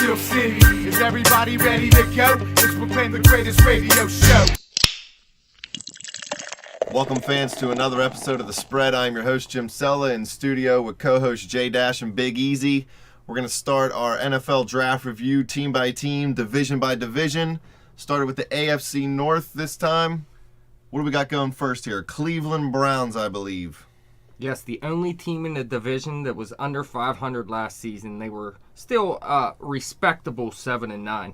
Steel City. Is everybody ready to go? Let's proclaim the greatest radio show. Welcome, fans, to another episode of The Spread. I'm your host, Jim Sella, in studio with co-host J-Dash and Big Easy. We're going to start our NFL draft review team by team, division by division. Started with the AFC North this time. What do we got going first here? Cleveland Browns, I believe. Yes, the only team in the division that was under 500 last season. They were still respectable 7-9.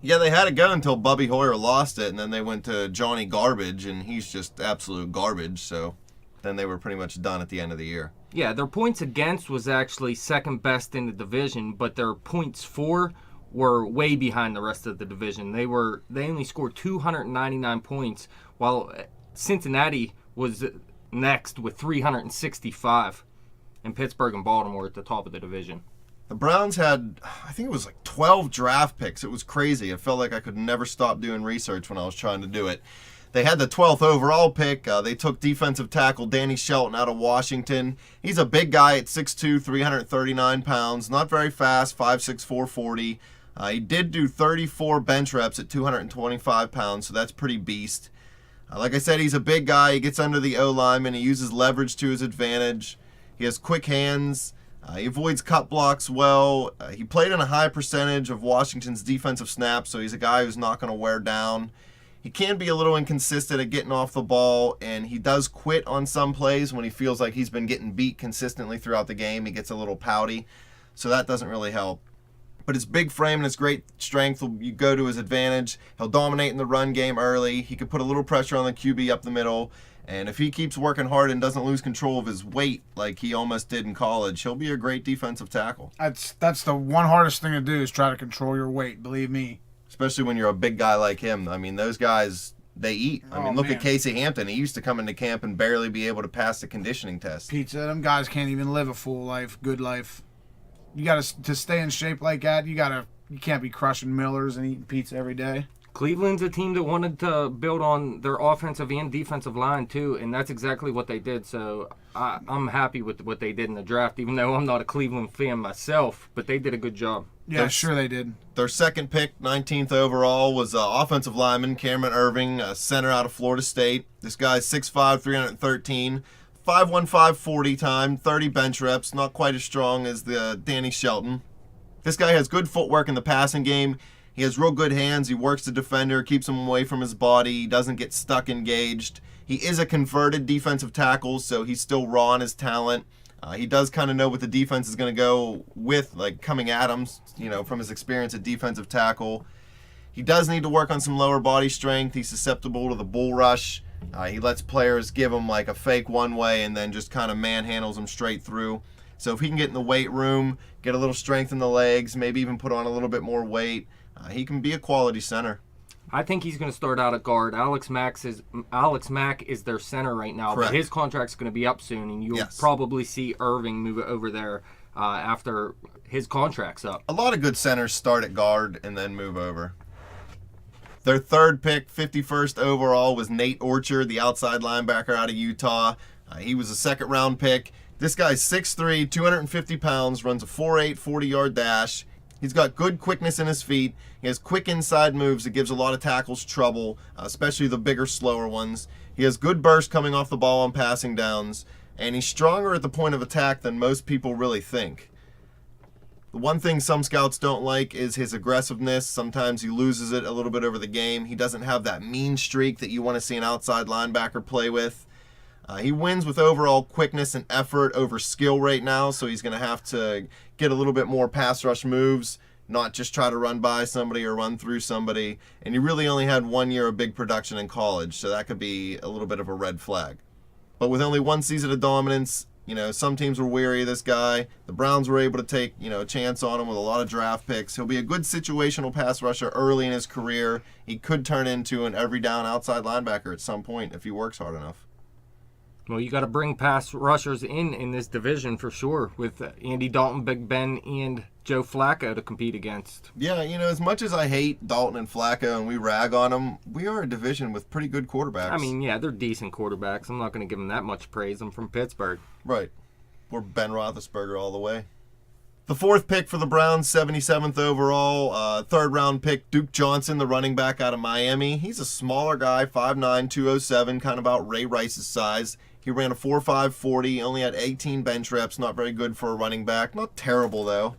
Yeah, they had it go until Bubby Hoyer lost it, and then they went to Johnny Garbage, and he's just absolute garbage. So then they were pretty much done at the end of the year. Yeah, their points against was actually second best in the division, but their points for were way behind the rest of the division. They only scored 299 points, while Cincinnati was next with 365, and Pittsburgh and Baltimore at the top of the division. The Browns had, I think it was like 12 draft picks. It was crazy. It felt like I could never stop doing research when I was trying to do it. They had the 12th overall pick. They took defensive tackle Danny Shelton out of Washington. He's a big guy at 6'2", 339 pounds. Not very fast, 5'6", 440. He did do 34 bench reps at 225 pounds, so that's pretty beast. Like I said, he's a big guy. He gets under the O-lineman. He uses leverage to his advantage. He has quick hands. He avoids cut blocks well. He played in a high percentage of Washington's defensive snaps, so he's a guy who's not going to wear down. He can be a little inconsistent at getting off the ball, and he does quit on some plays when he feels like he's been getting beat consistently throughout the game. He gets a little pouty, so that doesn't really help. But his big frame and his great strength will go to his advantage. He'll dominate in the run game early. He can put a little pressure on the QB up the middle. And if he keeps working hard and doesn't lose control of his weight like he almost did in college, he'll be a great defensive tackle. That's the one hardest thing to do is try to control your weight, believe me. Especially when you're a big guy like him. I mean, those guys, they eat. Look at Casey Hampton. He used to come into camp and barely be able to pass the conditioning test. Pizza, them guys can't even live a full life, good life. You got to stay in shape like that. You can't be crushing Millers and eating pizza every day. Cleveland's a team that wanted to build on their offensive and defensive line, too, and that's exactly what they did. So I'm happy with what they did in the draft, even though I'm not a Cleveland fan myself, but they did a good job. Yeah, sure they did. Their second pick, 19th overall, was offensive lineman Cameron Irving, center out of Florida State. This guy's 6'5", 313, 5'1", 40 time, 30 bench reps, not quite as strong as the Danny Shelton. This guy has good footwork in the passing game. He has real good hands. He works the defender, keeps him away from his body. He doesn't get stuck engaged. He is a converted defensive tackle, so he's still raw in his talent. He does kind of know what the defense is going to go with, like coming at him, from his experience at defensive tackle. He does need to work on some lower body strength. He's susceptible to the bull rush. He lets players give him like a fake one way and then just kind of manhandles them straight through. So if he can get in the weight room, get a little strength in the legs, maybe even put on a little bit more weight, he can be a quality center. I think he's going to start out at guard. Alex Mack is their center right now, Correct. But his contract's going to be up soon, and you'll probably see Irving move over there after his contract's up. A lot of good centers start at guard and then move over. Their third pick, 51st overall, was Nate Orchard, the outside linebacker out of Utah. He was a second-round pick. This guy's 6'3", 250 pounds, runs a 4'8", 40-yard dash. He's got good quickness in his feet. He has quick inside moves that gives a lot of tackles trouble, especially the bigger, slower ones. He has good burst coming off the ball on passing downs, and he's stronger at the point of attack than most people really think. The one thing some scouts don't like is his aggressiveness. Sometimes he loses it a little bit over the game. He doesn't have that mean streak that you want to see an outside linebacker play with. He wins with overall quickness and effort over skill right now, so he's going to have to get a little bit more pass rush moves, not just try to run by somebody or run through somebody. And he really only had 1 year of big production in college, so that could be a little bit of a red flag. But with only one season of dominance, some teams were weary of this guy. The Browns were able to take, a chance on him with a lot of draft picks. He'll be a good situational pass rusher early in his career. He could turn into an every down outside linebacker at some point if he works hard enough. Well, you got to bring pass rushers in this division for sure with Andy Dalton, Big Ben, and Joe Flacco to compete against. Yeah, as much as I hate Dalton and Flacco and we rag on them, we are a division with pretty good quarterbacks. I mean, yeah, they're decent quarterbacks. I'm not going to give them that much praise. I'm from Pittsburgh. Right. We're Ben Roethlisberger all the way. The fourth pick for the Browns, 77th overall, third-round pick, Duke Johnson, the running back out of Miami. He's a smaller guy, 5'9", 207, kind of about Ray Rice's size. He ran a 4.5 40, only had 18 bench reps, not very good for a running back. Not terrible, though.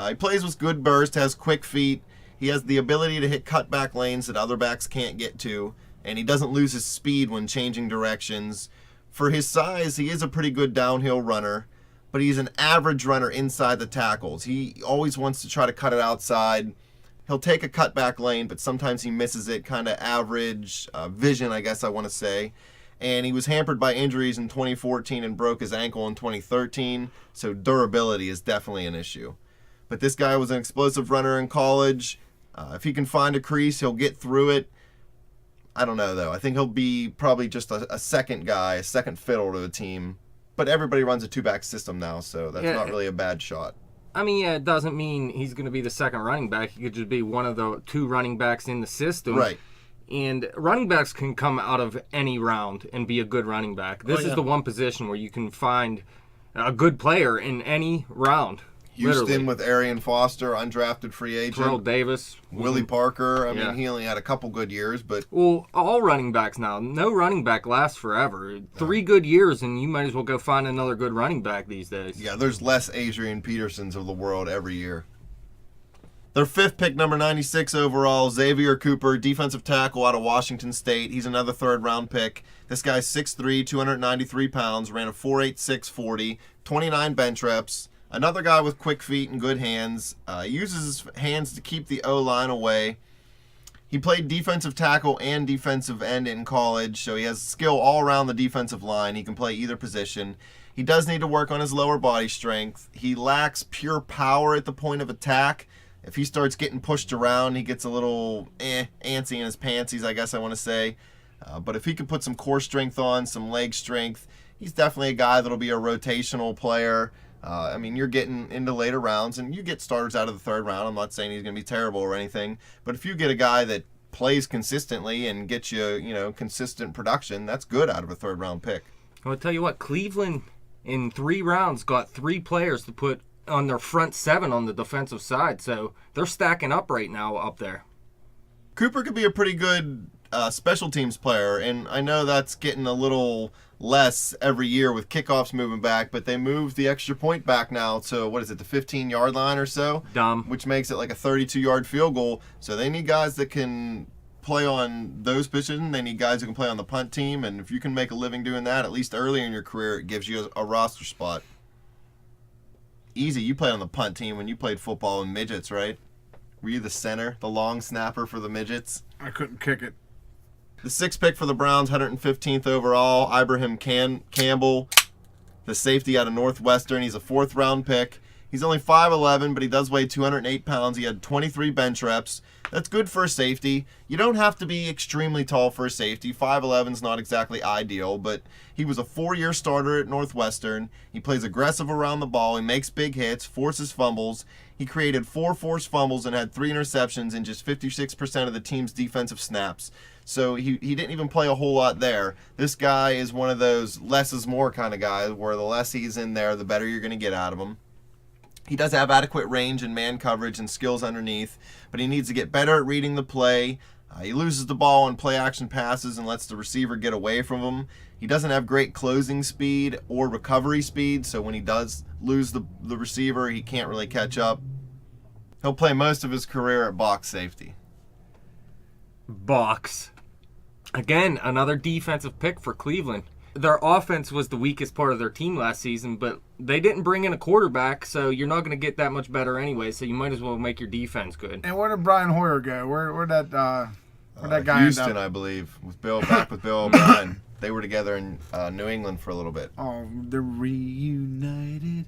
He plays with good burst, has quick feet. He has the ability to hit cutback lanes that other backs can't get to, and he doesn't lose his speed when changing directions. For his size, he is a pretty good downhill runner, but he's an average runner inside the tackles. He always wants to try to cut it outside. He'll take a cutback lane, but sometimes he misses it, kind of average vision, I guess I want to say. And he was hampered by injuries in 2014 and broke his ankle in 2013, so durability is definitely an issue. But this guy was an explosive runner in college. If he can find a crease, he'll get through it. I don't know, though. I think he'll be probably just a second guy, a second fiddle to the team. But everybody runs a two-back system now, so that's not really a bad shot. I mean, yeah, it doesn't mean he's going to be the second running back. He could just be one of the two running backs in the system. Right. And running backs can come out of any round and be a good running back. This is the one position where you can find a good player in any round. Houston literally. With Arian Foster, undrafted free agent. Terrell Davis. Willie Parker. I mean, he only had a couple good years, but... Well, all running backs now. No running back lasts forever. 3 good years, and you might as well go find another good running back these days. Yeah, there's less Adrian Petersons of the world every year. Their fifth pick, number 96 overall, Xavier Cooper, defensive tackle out of Washington State. He's another third-round pick. This guy's 6'3", 293 pounds, ran a 4.86 40, 29 bench reps. Another guy with quick feet and good hands. Uses his hands to keep the O-line away. He played defensive tackle and defensive end in college, so he has skill all around the defensive line. He can play either position. He does need to work on his lower body strength. He lacks pure power at the point of attack. If he starts getting pushed around, he gets a little antsy in his pantsies, I guess I want to say. But if he can put some core strength on, some leg strength, he's definitely a guy that'll be a rotational player. I mean, you're getting into later rounds, and you get starters out of the third round. I'm not saying he's going to be terrible or anything, but if you get a guy that plays consistently and gets you, consistent production, that's good out of a third-round pick. I'll tell you what, Cleveland in 3 rounds got 3 players to put on their front 7 on the defensive side, so they're stacking up right now up there. Cooper could be a pretty good special teams player, and I know that's getting a little less every year with kickoffs moving back, but they moved the extra point back now to, the 15-yard line or so? Dumb. Which makes it like a 32-yard field goal. So they need guys that can play on those positions. They need guys who can play on the punt team, and if you can make a living doing that, at least early in your career, it gives you a roster spot. Easy, you played on the punt team when you played football in midgets, right? Were you the center, the long snapper for the midgets? I couldn't kick it. The 6th pick for the Browns, 115th overall, Ibrahim Campbell, the safety out of Northwestern. He's a 4th-round pick. He's only 5'11", but he does weigh 208 pounds. He had 23 bench reps. That's good for a safety. You don't have to be extremely tall for a safety. 5'11 is not exactly ideal, but he was a 4-year starter at Northwestern. He plays aggressive around the ball. He makes big hits, forces fumbles. He created 4 forced fumbles and had 3 interceptions in just 56% of the team's defensive snaps. So he didn't even play a whole lot there. This guy is one of those less is more kind of guys where the less he's in there, the better you're going to get out of him. He does have adequate range and man coverage and skills underneath, but he needs to get better at reading the play. He loses the ball on play-action passes and lets the receiver get away from him. He doesn't have great closing speed or recovery speed, so when he does lose the receiver, he can't really catch up. He'll play most of his career at box safety. Box. Again, another defensive pick for Cleveland. Their offense was the weakest part of their team last season, but they didn't bring in a quarterback, so you're not going to get that much better anyway, so you might as well make your defense good. And where did Brian Hoyer go? Where'd that guy Houston, end up? I believe, with Bill O'Brien. They were together in New England for a little bit. Oh, they're reunited.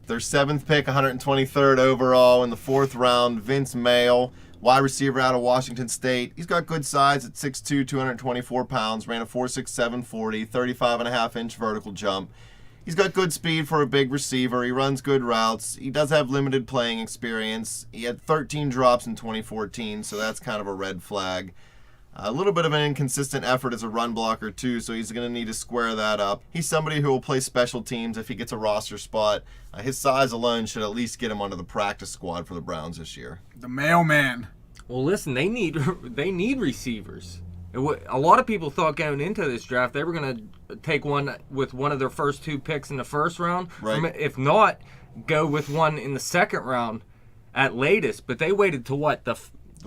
Their 7th pick, 123rd overall in the 4th round, Vince Mayle, wide receiver out of Washington State. He's got good size at 6'2", 224 pounds, ran a 4.67 40, 35.5-inch vertical jump. He's got good speed for a big receiver. He runs good routes. He does have limited playing experience. He had 13 drops in 2014, so that's kind of a red flag. A little bit of an inconsistent effort as a run blocker, too, so he's going to need to square that up. He's somebody who will play special teams if he gets a roster spot. His size alone should at least get him onto the practice squad for the Browns this year. The mailman. Well, listen, they need receivers. A lot of people thought going into this draft they were going to take one with one of their first 2 picks in the first round. Right. If not, go with one in the second round at latest. But they waited to what? The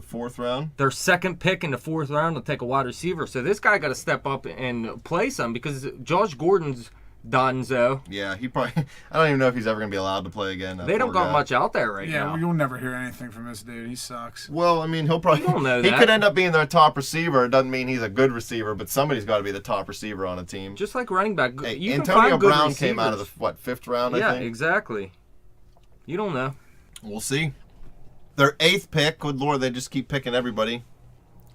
4th round? Their second pick in the 4th round to take a wide receiver. So this guy got to step up and play some because Josh Gordon's Donzo. Yeah, he probably. I don't even know if he's ever going to be allowed to play again. They don't got much out there right now. Yeah, you'll never hear anything from this dude. He sucks. Well, I mean, he'll probably. You don't know he that. could end up being their top receiver. It doesn't mean he's a good receiver, but somebody's got to be the top receiver on a team. Just like running back. Hey, you can Antonio find good Brown receivers. came out of the 5th round. I Yeah, think. exactly. You don't know. We'll see. Their 8th pick, good lord, they just keep picking everybody.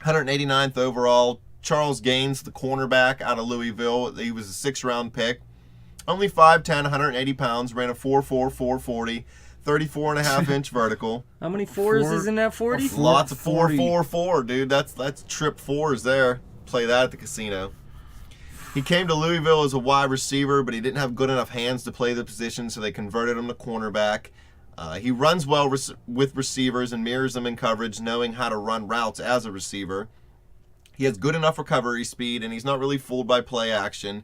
189th overall, Charles Gaines, the cornerback out of Louisville. He was a 6th-round pick. Only 5'10", 180 pounds, ran a 4.4, 440, 34.5-inch vertical. How many fours is in that 40? Lots of 4.44, dude. That's trip fours there. Play that at the casino. He came to Louisville as a wide receiver, but he didn't have good enough hands to play the position, so they converted him to cornerback. He runs well with receivers and mirrors them in coverage, knowing how to run routes as a receiver. He has good enough recovery speed, and he's not really fooled by play action.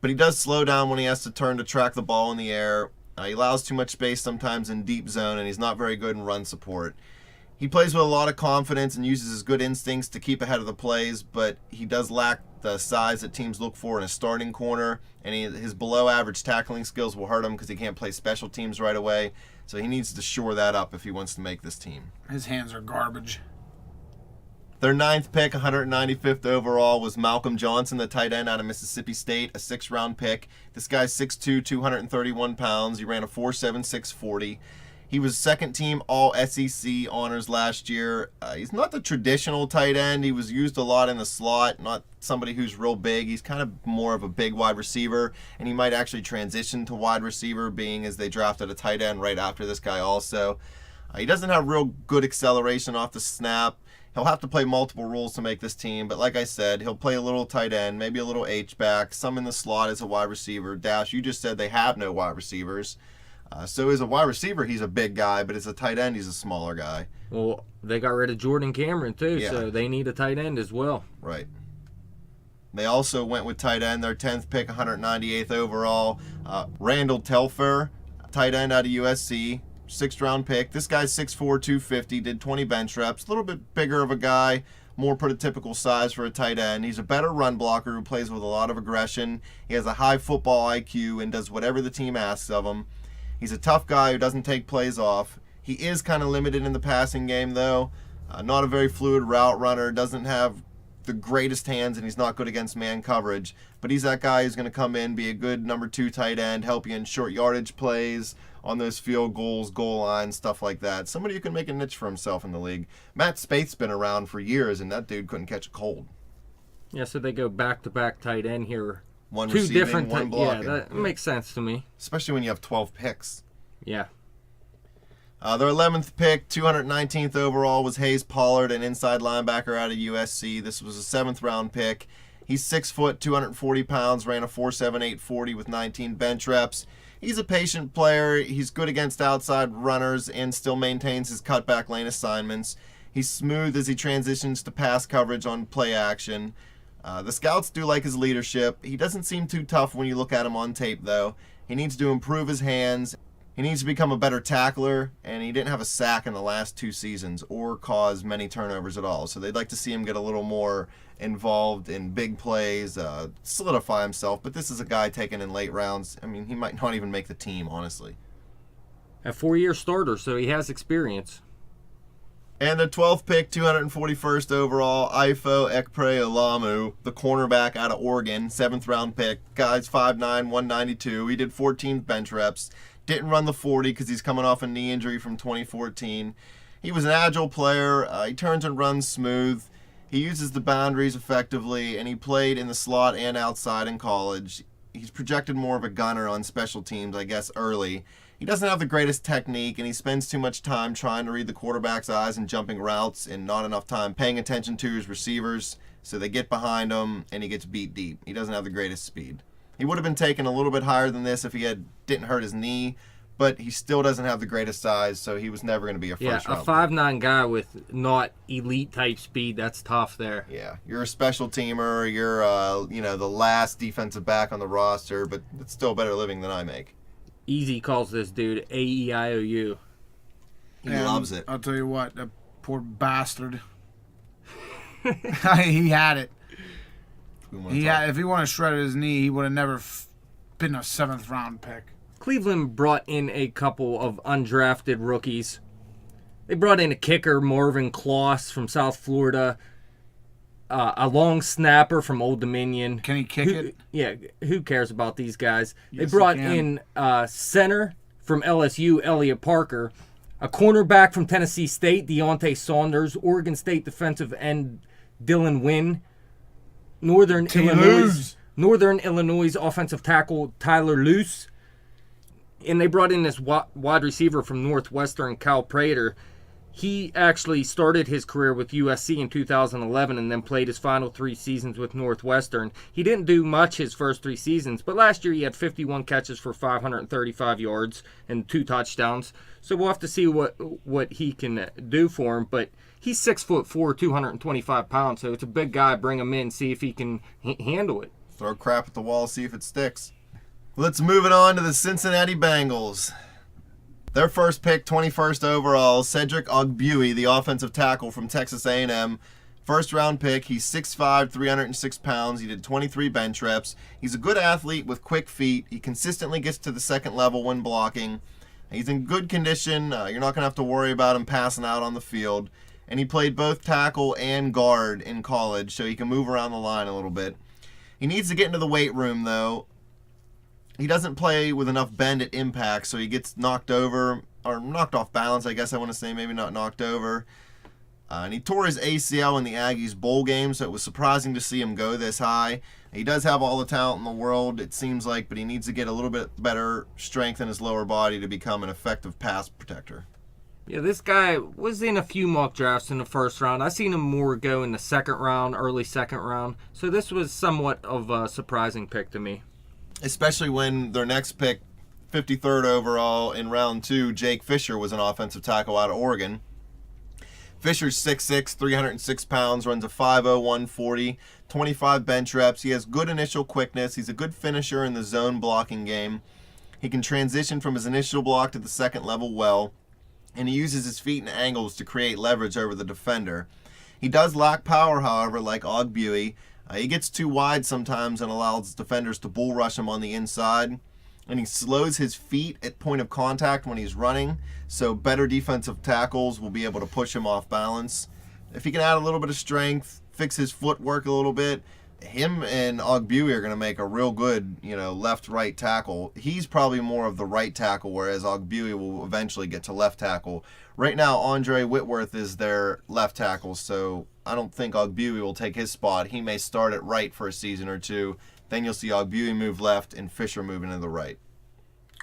But he does slow down when he has to turn to track the ball in the air. He allows too much space sometimes in deep zone, and he's not very good in run support. He plays with a lot of confidence and uses his good instincts to keep ahead of the plays, but he does lack the size that teams look for in a starting corner, and his below-average tackling skills will hurt him because he can't play special teams right away. So he needs to shore that up if he wants to make this team. His hands are garbage. Their 9th pick, 195th overall, was Malcolm Johnson, the tight end out of Mississippi State, a 6th-round pick. This guy's 6'2", 231 pounds. He ran a 4.7, 640. He was second-team All-SEC honors last year. He's not the traditional tight end. He was used a lot in the slot, not somebody who's real big. He's kind of more of a big wide receiver, and he might actually transition to wide receiver, being as they drafted a tight end right after this guy also. He doesn't have real good acceleration off the snap. He'll have to play multiple roles to make this team, but like I said, he'll play a little tight end, maybe a little H-back, some in the slot as a wide receiver. Dash, you just said they have no wide receivers. So as a wide receiver, he's a big guy, but as a tight end, he's a smaller guy. Well, they got rid of Jordan Cameron, too, Yeah. so they need a tight end as well. Right. They also went with tight end, their 10th pick, 198th overall. Randall Telfair, tight end out of USC, 6th-round pick. This guy's 6'4", 250, did 20 bench reps. A little bit bigger of a guy, more prototypical size for a tight end. He's a better run blocker who plays with a lot of aggression. He has a high football IQ and does whatever the team asks of him. He's a tough guy who doesn't take plays off. He is kind of limited in the passing game, though. Not a very fluid route runner, doesn't have the greatest hands, and he's not good against man coverage. But he's that guy who's going to come in, be a good number 2 tight end, help you in short yardage plays, on those field goals, goal lines, stuff like that. Somebody who can make a niche for himself in the league. Matt Spaeth's been around for years, and that dude couldn't catch a cold. Yeah, so they go back-to-back tight end here. One Two receiving, different one blocking. Yeah, that makes sense to me. Especially when you have 12 picks. Yeah. Their 11th pick, 219th overall, was Hayes Pollard, an inside linebacker out of USC. This was a 7th-round pick. He's 6 foot, 240 pounds, ran a 4.7, 840 with 19 bench reps. He's a patient player. He's good against outside runners and still maintains his cutback lane assignments. He's smooth as he transitions to pass coverage on play action. The scouts do like his leadership. He doesn't seem too tough when you look at him on tape, though. He needs to improve his hands. He needs to become a better tackler, and he didn't have a sack in the last 2 seasons or cause many turnovers at all. So they'd like to see him get a little more involved in big plays, solidify himself. But this is a guy taken in late rounds. I mean, he might not even make the team, honestly. A 4-year starter, so he has experience. And the 12th pick, 241st overall, Ifo Ekpre-Olamu, the cornerback out of Oregon, 7th-round pick. Guy's 5'9", 192. He did 14 bench reps. Didn't run the 40 because he's coming off a knee injury from 2014. He was an agile player. He turns and runs smooth. He uses the boundaries effectively, and he played in the slot and outside in college. He's projected more of a gunner on special teams, I guess, early. He doesn't have the greatest technique, and he spends too much time trying to read the quarterback's eyes and jumping routes and not enough time paying attention to his receivers. So they get behind him, and he gets beat deep. He doesn't have the greatest speed. He would have been taken a little bit higher than this if he didn't hurt his knee, but he still doesn't have the greatest size, so he was never going to be a first round. Yeah, a 5'9" guy with not elite type speed, that's tough there. Yeah, you're a special teamer. You're, the last defensive back on the roster, but it's still a better living than I make. Easy calls this dude AEIOU. He loves it. I'll tell you what, that poor bastard. He had it. If he wanted to shred his knee, he would have never been a 7th round pick. Cleveland brought in a couple of undrafted rookies. They brought in a kicker, Marvin Kloss from South Florida, a long snapper from Old Dominion. Can he kick it? Yeah, who cares about these guys? Yes, they brought he can. in center from LSU, Elliott Parker, a cornerback from Tennessee State, Deontay Saunders, Oregon State defensive end Dylan Wynn, Northern Illinois offensive tackle Tyler Luce, and they brought in this wide receiver from Northwestern, Cal Prater. He actually started his career with USC in 2011 and then played his final 3 seasons with Northwestern. He didn't do much his first 3 seasons, but last year he had 51 catches for 535 yards and 2 touchdowns. So we'll have to see what he can do for him. But he's 6'4", 225 pounds, so it's a big guy. Bring him in, see if he can handle it. Throw crap at the wall, see if it sticks. Let's move it on to the Cincinnati Bengals. Their first pick, 21st overall, Cedric Ogbuie, the offensive tackle from Texas A&M. First round pick. He's 6'5", 306 pounds. He did 23 bench reps. He's a good athlete with quick feet. He consistently gets to the second level when blocking. He's in good condition. You're not going to have to worry about him passing out on the field. And he played both tackle and guard in college, so he can move around the line a little bit. He needs to get into the weight room, though. He doesn't play with enough bend at impact, so he gets knocked over, or knocked off balance, I guess I want to say, maybe not knocked over. And he tore his ACL in the Aggies bowl game, so it was surprising to see him go this high. He does have all the talent in the world, it seems like, but he needs to get a little bit better strength in his lower body to become an effective pass protector. Yeah, this guy was in a few mock drafts in the first round. I seen him more go in the second round, early second round. So this was somewhat of a surprising pick to me. Especially when their next pick, 53rd overall in round 2, Jake Fisher was an offensive tackle out of Oregon. Fisher's 6'6", 306 pounds, runs a 5'0", 140, 25 bench reps. He has good initial quickness. He's a good finisher in the zone blocking game. He can transition from his initial block to the second level well, and he uses his feet and angles to create leverage over the defender. He does lack power, however, like Ogbuie. He gets too wide sometimes and allows defenders to bull rush him on the inside. And he slows his feet at point of contact when he's running, so better defensive tackles will be able to push him off balance. If he can add a little bit of strength, fix his footwork a little bit, him and Ogbuie are going to make a real good, left-right tackle. He's probably more of the right tackle, whereas Ogbuie will eventually get to left tackle. Right now, Andre Whitworth is their left tackle, so I don't think Ogbuie will take his spot. He may start at right for a season or two. Then you'll see Ogbuie move left and Fisher moving to the right.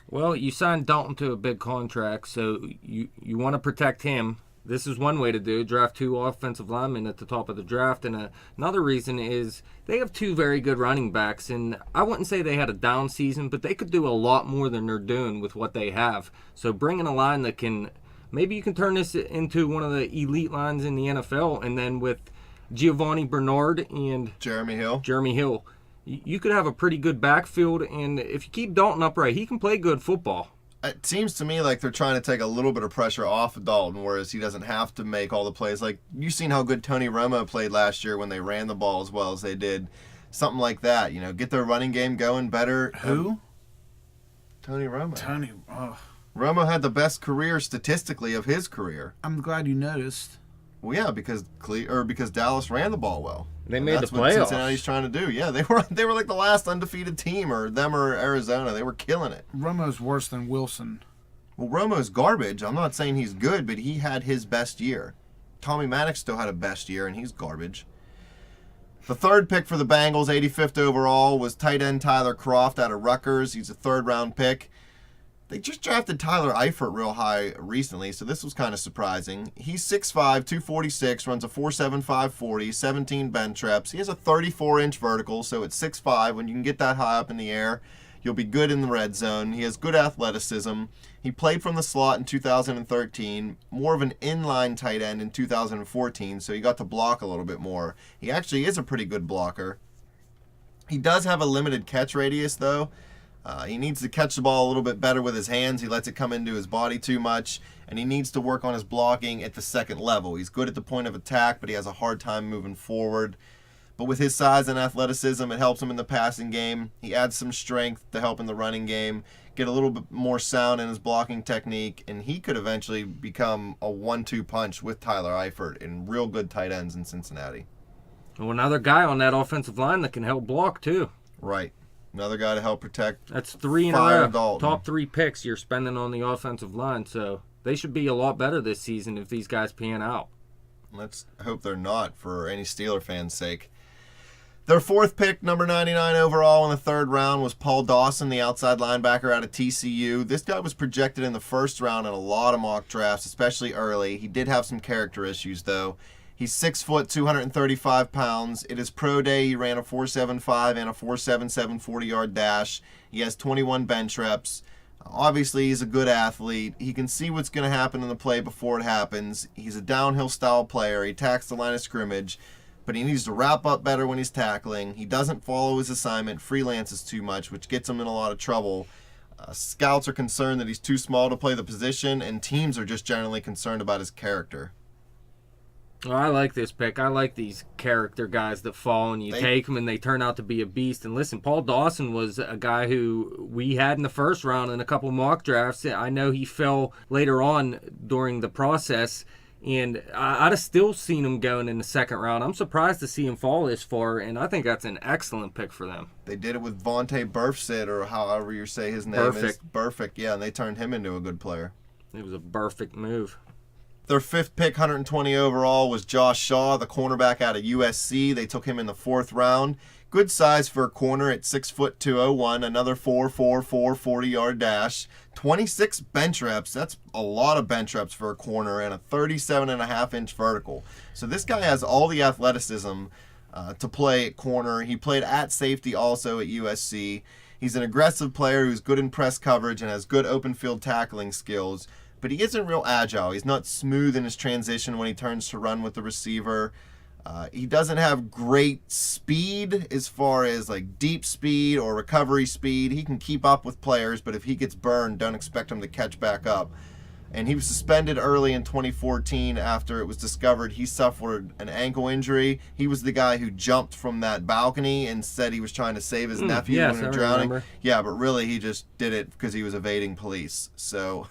Well, you signed Dalton to a big contract, so you want to protect him. This is one way to do it. Draft 2 offensive linemen at the top of the draft. And another reason is they have 2 very good running backs. And I wouldn't say they had a down season, but they could do a lot more than they're doing with what they have. So bringing a line that can, maybe you can turn this into one of the elite lines in the NFL. And then with Giovanni Bernard and Jeremy Hill, you could have a pretty good backfield. And if you keep Dalton upright, he can play good football. It seems to me like they're trying to take a little bit of pressure off of Dalton, whereas he doesn't have to make all the plays. Like, you've seen how good Tony Romo played last year when they ran the ball as well as they did. Something like that, get their running game going better. Who? Tony Romo. Romo had the best career statistically of his career. I'm glad you noticed. Well, yeah, because Dallas ran the ball well. They made the playoffs. That's what Cincinnati's trying to do. Yeah, they were like the last undefeated team, or Arizona. They were killing it. Romo's worse than Wilson. Well, Romo's garbage. I'm not saying he's good, but he had his best year. Tommy Maddox still had a best year, and he's garbage. The third pick for the Bengals, 85th overall, was tight end Tyler Kroft out of Rutgers. He's a third-round pick. They just drafted Tyler Eifert real high recently, so this was kind of surprising. He's 6'5", 246, runs a 4.75 40, 17 bench reps. He has a 34-inch vertical, so at 6'5", when you can get that high up in the air, you'll be good in the red zone. He has good athleticism. He played from the slot in 2013, more of an inline tight end in 2014, so he got to block a little bit more. He actually is a pretty good blocker. He does have a limited catch radius, though. He needs to catch the ball a little bit better with his hands. He lets it come into his body too much, and he needs to work on his blocking at the second level. He's good at the point of attack, but he has a hard time moving forward. But with his size and athleticism, it helps him in the passing game. He adds some strength to help in the running game, get a little bit more sound in his blocking technique, and he could eventually become a 1-2 punch with Tyler Eifert and real good tight ends in Cincinnati. Well, another guy on that offensive line that can help block, too. Right. Another guy to help protect. That's 3 in a Fire row. Dalton. Top 3 picks you're spending on the offensive line, so they should be a lot better this season if these guys pan out. Let's hope they're not, for any Steeler fans' sake. Their 4th pick, number 99 overall in the 3rd round, was Paul Dawson, the outside linebacker out of TCU. This guy was projected in the 1st round in a lot of mock drafts, especially early. He did have some character issues, though. He's 6 foot, 235 pounds. At his pro day, he ran a 4.75 and a 4.77 40-yard dash. He has 21 bench reps. Obviously, he's a good athlete. He can see what's going to happen in the play before it happens. He's a downhill style player. He attacks the line of scrimmage, but he needs to wrap up better when he's tackling. He doesn't follow his assignment, freelances too much, which gets him in a lot of trouble. Scouts are concerned that he's too small to play the position, and teams are just generally concerned about his character. Well, I like this pick. I like these character guys that fall and you take them and they turn out to be a beast. And listen, Paul Dawson was a guy who we had in the 1st round in a couple mock drafts. I know he fell later on during the process, and I'd have still seen him going in the 2nd round. I'm surprised to see him fall this far, and I think that's an excellent pick for them. They did it with Vontae Burfict, or however you say his name is. Burfict, yeah, and they turned him into a good player. It was a perfect move. Their 5th pick, 120 overall, was Josh Shaw, the cornerback out of USC. They took him in the 4th round. Good size for a corner at 6 foot 201, another 4.44 40-yard dash, 26 bench reps. That's a lot of bench reps for a corner, and a 37.5-inch vertical. So this guy has all the athleticism to play at corner. He played at safety also at USC. He's an aggressive player who's good in press coverage and has good open field tackling skills. But he isn't real agile. He's not smooth in his transition when he turns to run with the receiver. He doesn't have great speed as far as like deep speed or recovery speed. He can keep up with players, but if he gets burned, don't expect him to catch back up. And he was suspended early in 2014 after it was discovered he suffered an ankle injury. He was the guy who jumped from that balcony and said he was trying to save his nephew when he was drowning. Remember. Yeah, but really he just did it because he was evading police. So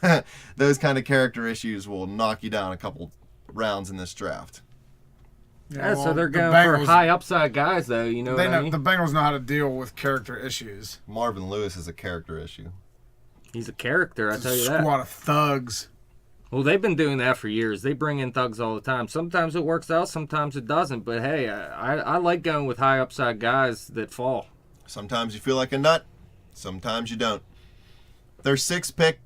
those kind of character issues will knock you down a couple rounds in this draft. Yeah, so they're going Bengals, for high upside guys, though. You know what I mean? The Bengals know how to deal with character issues. Marvin Lewis is a character issue. He's a character, I tell you that. Squad of thugs. Well, they've been doing that for years. They bring in thugs all the time. Sometimes it works out, sometimes it doesn't. But, hey, I like going with high upside guys that fall. Sometimes you feel like a nut. Sometimes you don't. Their 6th pick,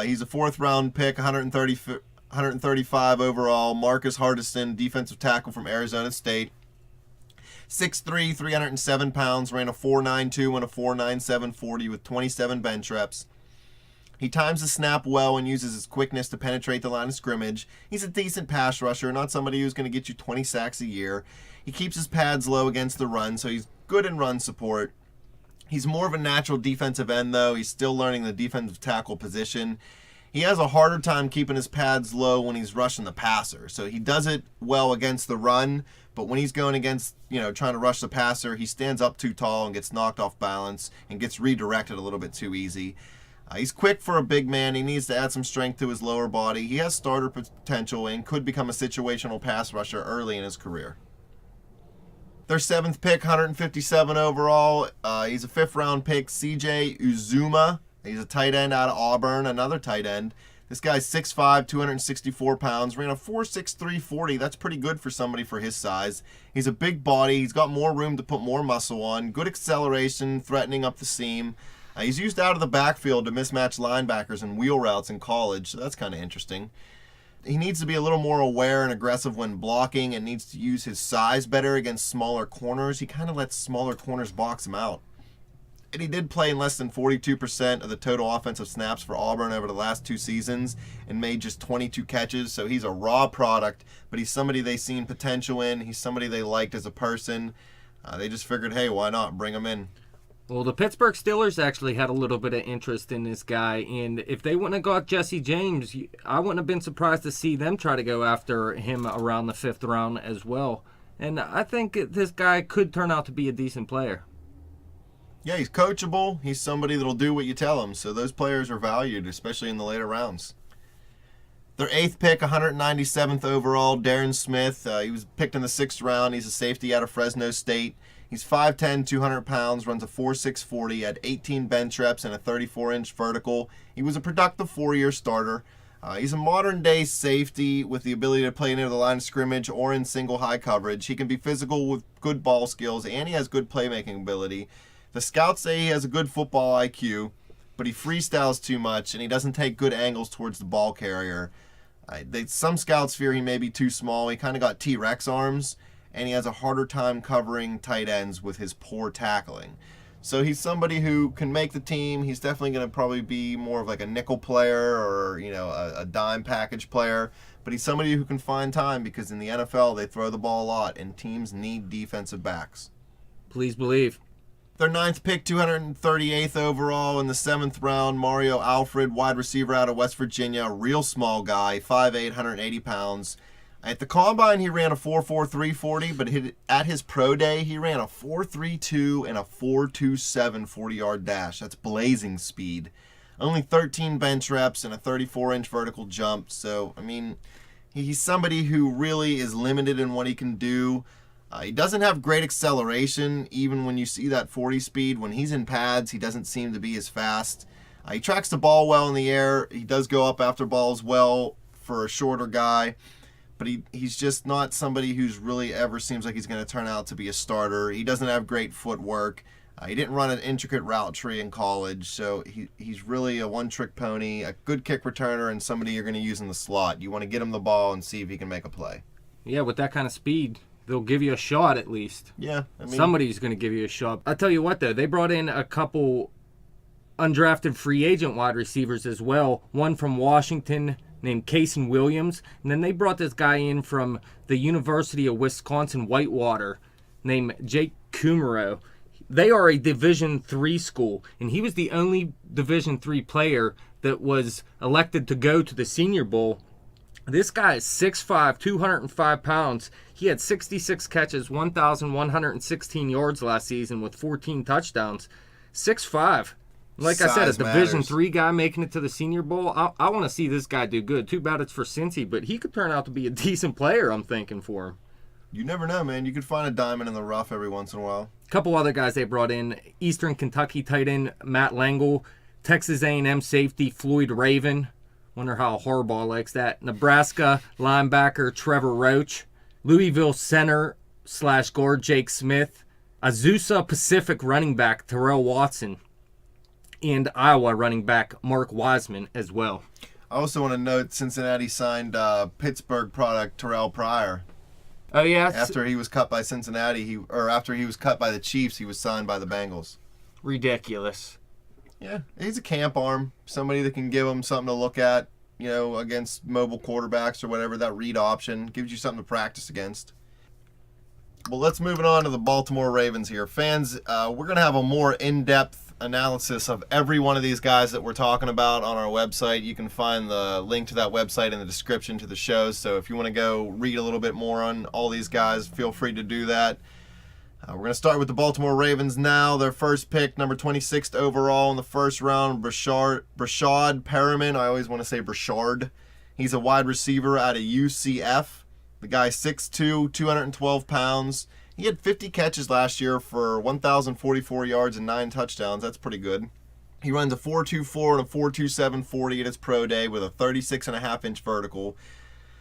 he's a 4th round pick, 135 overall. Marcus Hardison, defensive tackle from Arizona State. 6'3", 307 pounds, ran a 4.92 and a 4.97 40 with 27 bench reps. He times the snap well and uses his quickness to penetrate the line of scrimmage. He's a decent pass rusher, not somebody who's going to get you 20 sacks a year. He keeps his pads low against the run, so he's good in run support. He's more of a natural defensive end, though. He's still learning the defensive tackle position. He has a harder time keeping his pads low when he's rushing the passer. So he does it well against the run, but when he's going against, trying to rush the passer, he stands up too tall and gets knocked off balance and gets redirected a little bit too easy. He's quick for a big man. He needs to add some strength to his lower body. He has starter potential and could become a situational pass rusher early in his career. Their 7th pick, 157 overall. He's a 5th round pick, CJ Uzuma. He's a tight end out of Auburn, another tight end. This guy's 6'5", 264 pounds, ran a 4.63 40. That's pretty good for somebody for his size. He's a big body. He's got more room to put more muscle on. Good acceleration, threatening up the seam. He's used out of the backfield to mismatch linebackers and wheel routes in college, so that's kind of interesting. He needs to be a little more aware and aggressive when blocking and needs to use his size better against smaller corners. He kind of lets smaller corners box him out. And he did play in less than 42% of the total offensive snaps for Auburn over the last 2 seasons and made just 22 catches. So he's a raw product, but he's somebody they seen potential in. He's somebody they liked as a person. They just figured, hey, why not? Bring him in. Well, the Pittsburgh Steelers actually had a little bit of interest in this guy, and if they wouldn't have got Jesse James, I wouldn't have been surprised to see them try to go after him around the 5th round as well. And I think this guy could turn out to be a decent player. Yeah, he's coachable. He's somebody that'll do what you tell him. So those players are valued, especially in the later rounds. Their 8th pick, 197th overall, Darren Smith. He was picked in the 6th round. He's a safety out of Fresno State. He's 5'10", 200 pounds, runs a 4.6 40, had 18 bench reps and a 34-inch vertical. He was a productive 4-year starter. He's a modern-day safety with the ability to play near the line of scrimmage or in single high coverage. He can be physical with good ball skills, and he has good playmaking ability. The scouts say he has a good football IQ, but he freestyles too much, and he doesn't take good angles towards the ball carrier. Some scouts fear he may be too small. He kind of got T-Rex arms, and he has a harder time covering tight ends with his poor tackling. So he's somebody who can make the team. He's definitely going to probably be more of like a nickel player or, a dime package player. But he's somebody who can find time because in the NFL, they throw the ball a lot, and teams need defensive backs. Please believe. Their 9th pick, 238th overall in the 7th round, Mario Alfred, wide receiver out of West Virginia, a real small guy, 5'8", 180 pounds. At the Combine, he ran a 4.43 40, but at his pro day, he ran a 4.32 and a 4.27 40-yard dash. That's blazing speed. Only 13 bench reps and a 34-inch vertical jump. So, he's somebody who really is limited in what he can do. He doesn't have great acceleration, even when you see that 40 speed. When he's in pads, he doesn't seem to be as fast. He tracks the ball well in the air. He does go up after balls well for a shorter guy. But he's just not somebody who's really ever seems like he's going to turn out to be a starter. He doesn't have great footwork. He didn't run an intricate route tree in college, so he's really a one-trick pony, a good kick returner, and somebody you're going to use in the slot. You want to get him the ball and see if he can make a play. Yeah, with that kind of speed, they'll give you a shot at least. Yeah. Somebody's going to give you a shot. I'll tell you what, though. They brought in a couple undrafted free agent wide receivers as well. One from Washington named Casey Williams. And then they brought this guy in from the University of Wisconsin-Whitewater named Jake Kumaro. They are a Division III school, and he was the only Division III player that was elected to go to the Senior Bowl. This guy is 6'5", 205 pounds. He had 66 catches, 1,116 yards last season with 14 touchdowns. 6'5". Like I said, a Division III guy making it to the Senior Bowl. I want to see this guy do good. Too bad it's for Cincy, but he could turn out to be a decent player, I'm thinking, for him. You never know, man. You could find a diamond in the rough every once in a while. A couple other guys they brought in. Eastern Kentucky tight end Matt Langle. Texas A&M safety Floyd Raven. Wonder how Harbaugh likes that. Nebraska linebacker Trevor Roach. Louisville center / guard Jake Smith. Azusa Pacific running back Terrell Watson. And Iowa running back Mark Wiseman as well. I also want to note Cincinnati signed Pittsburgh product Terrell Pryor. Oh, yeah? After he was cut by Cincinnati, after he was cut by the Chiefs, he was signed by the Bengals. Ridiculous. Yeah, he's a camp arm. Somebody that can give him something to look at, against mobile quarterbacks or whatever. That read option gives you something to practice against. Well, let's move it on to the Baltimore Ravens here. Fans, we're going to have a more in-depth analysis of every one of these guys that we're talking about on our website. You can find the link to that website in the description to the shows. So if you want to go read a little bit more on all these guys, feel free to do that. We're going to start with the Baltimore Ravens now. Their first pick, number 26th overall in the first round, Brashad Perriman. I always want to say Brashard. He's a wide receiver out of UCF. The guy's 6'2", 212 pounds. He had 50 catches last year for 1,044 yards and 9 touchdowns. That's pretty good. He runs a 4.24 and a 4.27 40 at his pro day with a 36.5-inch vertical.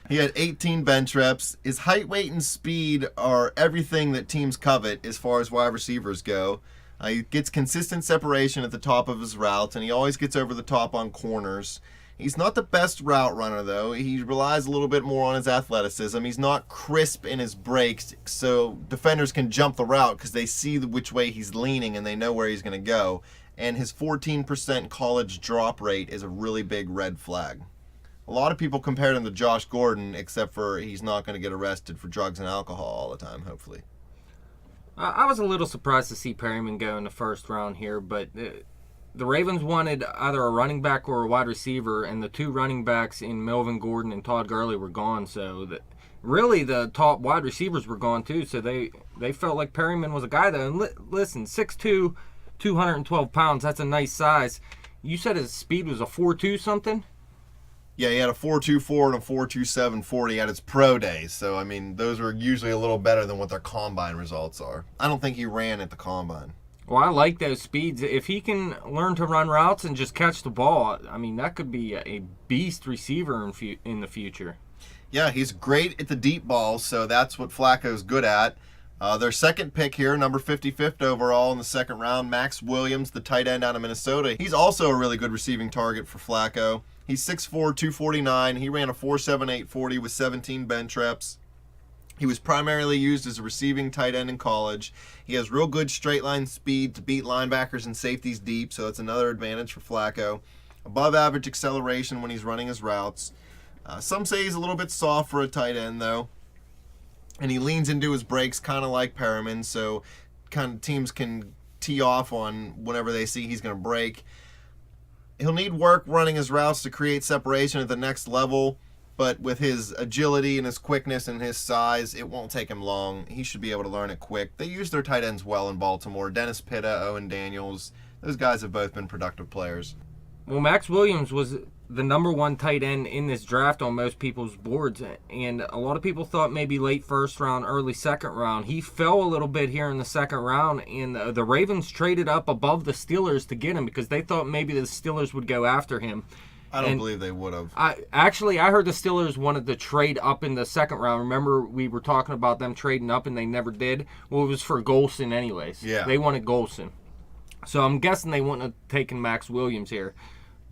He had 18 bench reps. His height, weight, and speed are everything that teams covet as far as wide receivers go. He gets consistent separation at the top of his routes, and he always gets over the top on corners. He's not the best route runner, though. He relies a little bit more on his athleticism. He's not crisp in his breaks, so defenders can jump the route because they see which way he's leaning and they know where he's going to go. And his 14% college drop rate is a really big red flag. A lot of people compared him to Josh Gordon, except for he's not going to get arrested for drugs and alcohol all the time, hopefully. I was a little surprised to see Perryman go in the first round here, but the Ravens wanted either a running back or a wide receiver, and the two running backs in Melvin Gordon and Todd Gurley were gone. So really the top wide receivers were gone too. So they felt like Perryman was a guy though. And listen, 6'2", 212 pounds. That's a nice size. You said his speed was a 4.2 something? Yeah, he had a 4.24 and a 4.27 40 at his pro days. So, I mean, those are usually a little better than what their combine results are. I don't think he ran at the combine. Well, I like those speeds. If he can learn to run routes and just catch the ball, I mean, that could be a beast receiver in the future. Yeah, he's great at the deep balls, so that's what Flacco's good at. Their second pick here, number 55th overall in the second round, Max Williams, the tight end out of Minnesota. He's also a really good receiving target for Flacco. He's 6'4", 249. He ran a 4.78 40 with 17 bench reps. He was primarily used as a receiving tight end in college. He has real good straight line speed to beat linebackers and safeties deep, so that's another advantage for Flacco. Above average acceleration when he's running his routes. Some say he's a little bit soft for a tight end, though. And he leans into his breaks kind of like Perriman, so kind of teams can tee off on whenever they see he's going to break. He'll need work running his routes to create separation at the next level, but with his agility and his quickness and his size, it won't take him long. He should be able to learn it quick. They use their tight ends well in Baltimore. Dennis Pitta, Owen Daniels, those guys have both been productive players. Well, Max Williams was the number one tight end in this draft on most people's boards, and a lot of people thought maybe late first round, early second round. He fell a little bit here in the second round, and the Ravens traded up above the Steelers to get him because they thought maybe the Steelers would go after him. I don't believe they would have. I heard the Steelers wanted to trade up in the second round. Remember, we were talking about them trading up, and they never did? Well, it was for Golson anyways. Yeah. They wanted Golson. So I'm guessing they wouldn't have taken Max Williams here.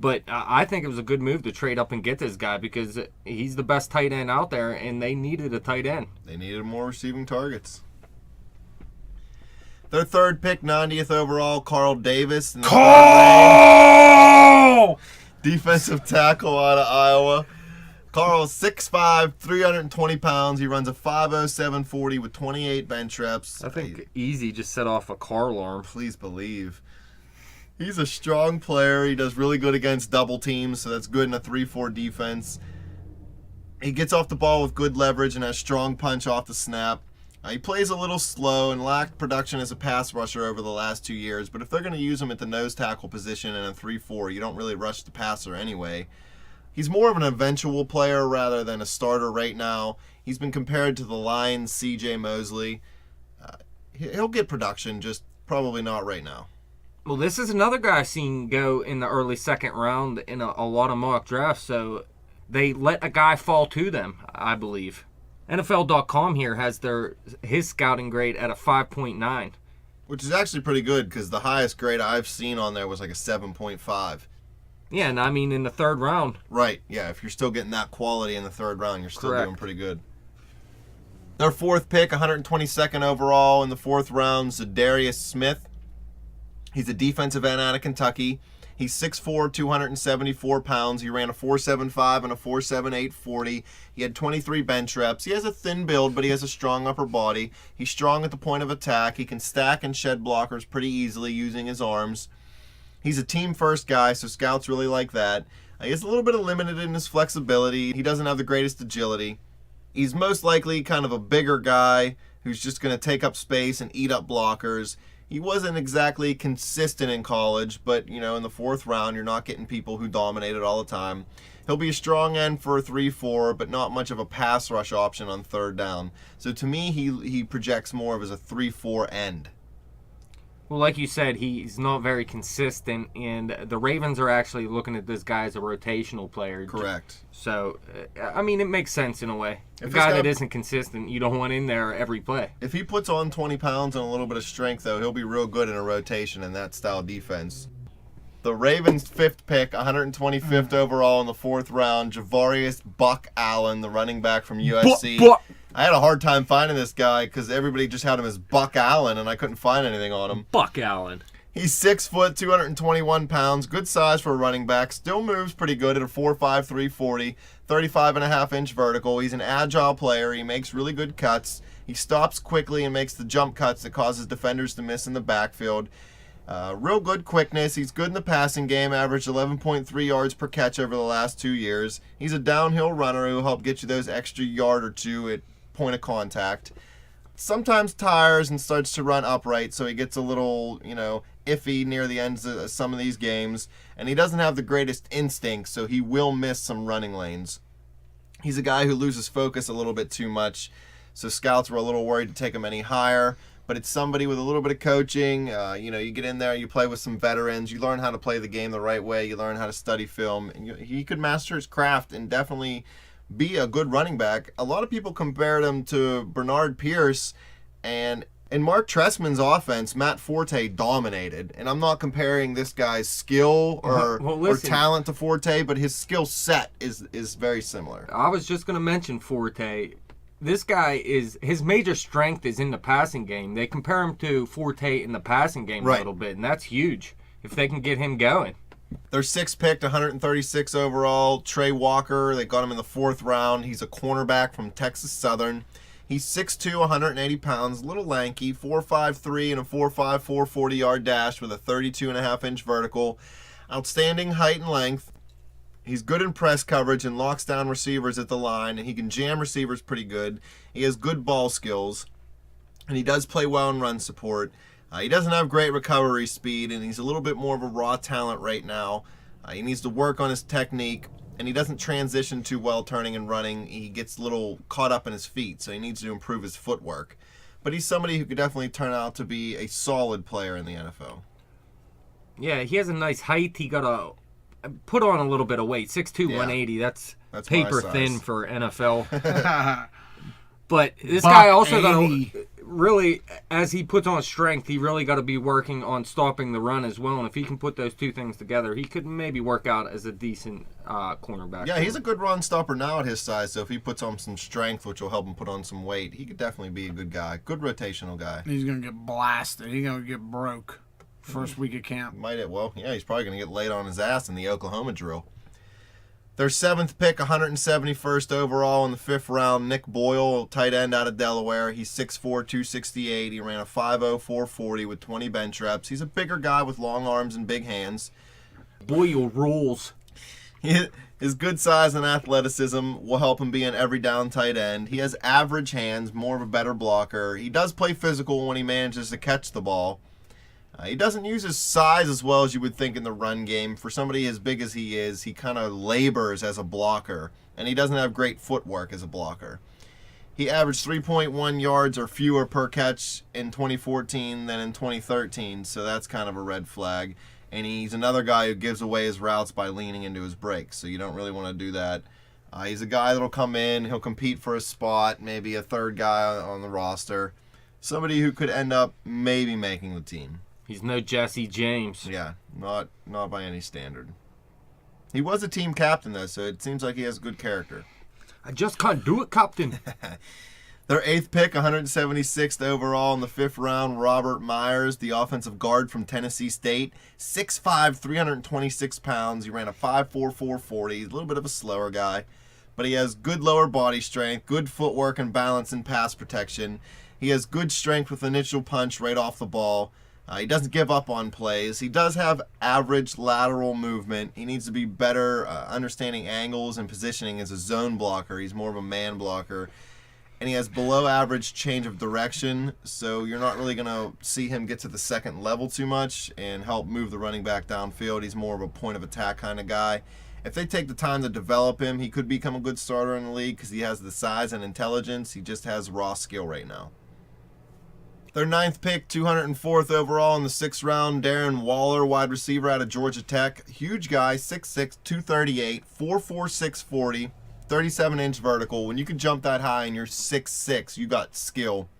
But I think it was a good move to trade up and get this guy because he's the best tight end out there, and they needed a tight end. They needed more receiving targets. Their third pick, 90th overall, Carl Davis. Carl! Defensive tackle out of Iowa. Carl's 6'5", 320 pounds. He runs a 5.07 40 with 28 bench reps. I think Easy just set off a car alarm. Please believe. He's a strong player. He does really good against double teams, so that's good in a 3-4 defense. He gets off the ball with good leverage and has strong punch off the snap. He plays a little slow and lacked production as a pass rusher over the last 2 years, but if they're going to use him at the nose tackle position in a 3-4, you don't really rush the passer anyway. He's more of an eventual player rather than a starter right now. He's been compared to the Lions' C.J. Mosley. He'll get production, just probably not right now. Well, this is another guy I've seen go in the early second round in a lot of mock drafts, so they let a guy fall to them, I believe. NFL.com here has his scouting grade at a 5.9. Which is actually pretty good because the highest grade I've seen on there was like a 7.5. Yeah, and I mean in the third round. Right, yeah. If you're still getting that quality in the third round, you're still Correct. doing pretty good. Their fourth pick, 122nd overall in the fourth round, Zadarius Smith. He's a defensive end out of Kentucky. He's 6'4", 274 pounds. He ran a 4.75 and a 4.78 40. He had 23 bench reps. He has a thin build, but he has a strong upper body. He's strong at the point of attack. He can stack and shed blockers pretty easily using his arms. He's a team-first guy, so scouts really like that. He's a little bit limited in his flexibility. He doesn't have the greatest agility. He's most likely kind of a bigger guy who's just going to take up space and eat up blockers. He wasn't exactly consistent in college, but, in the fourth round, you're not getting people who dominated all the time. He'll be a strong end for a 3-4, but not much of a pass rush option on third down. So to me, he projects more of as a 3-4 end. Well, like you said, he's not very consistent, and the Ravens are actually looking at this guy as a rotational player. Correct. So, I mean, it makes sense in a way. A If guy this guy- that isn't consistent, you don't want in there every play. If he puts on 20 pounds and a little bit of strength, though, he'll be real good in a rotation in that style defense. The Ravens' 5th pick, 125th overall in the 4th round, Javarius Buck Allen, the running back from USC. I had a hard time finding this guy because everybody just had him as Buck Allen, and I couldn't find anything on him. Buck Allen. He's 6 foot, 221 pounds, good size for a running back, still moves pretty good at a 4.5, 340, 35.5-inch vertical. He's an agile player. He makes really good cuts. He stops quickly and makes the jump cuts that causes defenders to miss in the backfield. Real good quickness. He's good in the passing game, averaged 11.3 yards per catch over the last 2 years. He's a downhill runner who will help get you those extra yard or two at point of contact. Sometimes tires and starts to run upright, so he gets a little, iffy near the ends of some of these games. And he doesn't have the greatest instincts, so he will miss some running lanes. He's a guy who loses focus a little bit too much, so scouts were a little worried to take him any higher. But it's somebody with a little bit of coaching. You get in there, you play with some veterans, you learn how to play the game the right way, you learn how to study film, and he could master his craft and definitely be a good running back. A lot of people compared him to Bernard Pierce, and in Mark Trestman's offense, Matt Forte dominated. And I'm not comparing this guy's skill or talent to Forte, but his skill set is very similar. I was just going to mention Forte. This guy his major strength is in the passing game. They compare him to Forte in the passing game a little bit, and that's huge if they can get him going. They're 6th picked, 136 overall. Trey Walker, they got him in the 4th round. He's a cornerback from Texas Southern. He's 6'2", 180 pounds, a little lanky, 4.53 and a 4.5, 440 yard dash with a 32.5-inch vertical. Outstanding height and length. He's good in press coverage and locks down receivers at the line, and he can jam receivers pretty good. He has good ball skills, and he does play well in run support. He doesn't have great recovery speed, and he's a little bit more of a raw talent right now. He needs to work on his technique, and he doesn't transition too well turning and running. He gets a little caught up in his feet, so he needs to improve his footwork. But he's somebody who could definitely turn out to be a solid player in the NFL. Yeah, he has a nice height. He got to put on a little bit of weight. 6'2", 180. That's paper thin for NFL. But this guy also got to really, as he puts on strength, he really got to be working on stopping the run as well. And if he can put those two things together, he could maybe work out as a decent cornerback. Yeah, he's a good run stopper now at his size. So if he puts on some strength, which will help him put on some weight, he could definitely be a good guy. Good rotational guy. He's going to get blasted. He's going to get broke first week of camp. He's probably going to get laid on his ass in the Oklahoma drill. Their 7th pick, 171st overall in the 5th round, Nick Boyle, tight end out of Delaware. He's 6'4", 268. He ran a 5.0, 440 with 20 bench reps. He's a bigger guy with long arms and big hands. Boyle rules. His good size and athleticism will help him be an every down tight end. He has average hands, more of a better blocker. He does play physical when he manages to catch the ball. He doesn't use his size as well as you would think in the run game. For somebody as big as he is, he kind of labors as a blocker, and he doesn't have great footwork as a blocker. He averaged 3.1 yards or fewer per catch in 2014 than in 2013, so that's kind of a red flag. And he's another guy who gives away his routes by leaning into his breaks, so you don't really want to do that. He's a guy that'll come in, he'll compete for a spot, maybe a third guy on the roster. Somebody who could end up maybe making the team. He's no Jesse James. Yeah, not by any standard. He was a team captain, though, so it seems like he has good character. I just can't do it, Captain. Their 8th pick, 176th overall in the 5th round, Robert Myers, the offensive guard from Tennessee State. 6'5", 326 pounds. He ran a 5.4, 440. He's a little bit of a slower guy, but he has good lower body strength, good footwork and balance and pass protection. He has good strength with initial punch right off the ball. He doesn't give up on plays. He does have average lateral movement. He needs to be better understanding angles and positioning as a zone blocker. He's more of a man blocker. And he has below average change of direction, so you're not really going to see him get to the second level too much and help move the running back downfield. He's more of a point of attack kind of guy. If they take the time to develop him, he could become a good starter in the league because he has the size and intelligence. He just has raw skill right now. Their 9th pick, 204th overall in the 6th round, Darren Waller, wide receiver out of Georgia Tech. Huge guy, 6'6", 238, 4'4", 640, 37-inch vertical. When you can jump that high and you're 6'6", you got skill.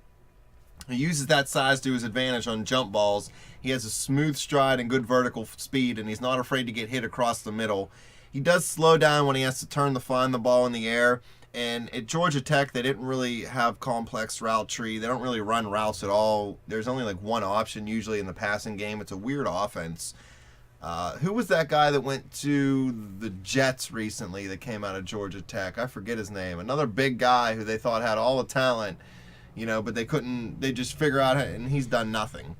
He uses that size to his advantage on jump balls. He has a smooth stride and good vertical speed, and he's not afraid to get hit across the middle. He does slow down when he has to turn to find the ball in the air. And at Georgia Tech, they didn't really have complex route tree. They don't really run routes at all. There's only like one option usually in the passing game. It's a weird offense. Who was that guy that went to the Jets recently that came out of Georgia Tech? I forget his name. Another big guy who they thought had all the talent, but they couldn't. They just figure out, and he's done nothing.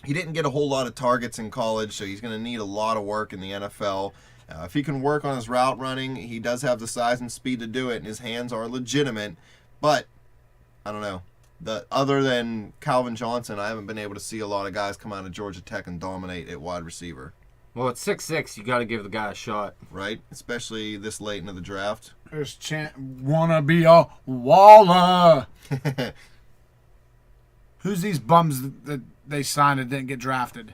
He didn't get a whole lot of targets in college, so he's going to need a lot of work in the NFL. If he can work on his route running, he does have the size and speed to do it, and his hands are legitimate. But, I don't know. Other than Calvin Johnson, I haven't been able to see a lot of guys come out of Georgia Tech and dominate at wide receiver. Well, at 6'6", you got to give the guy a shot. Right? Especially this late into the draft. There's wanna be a Waller. Who's these bums that they signed and didn't get drafted?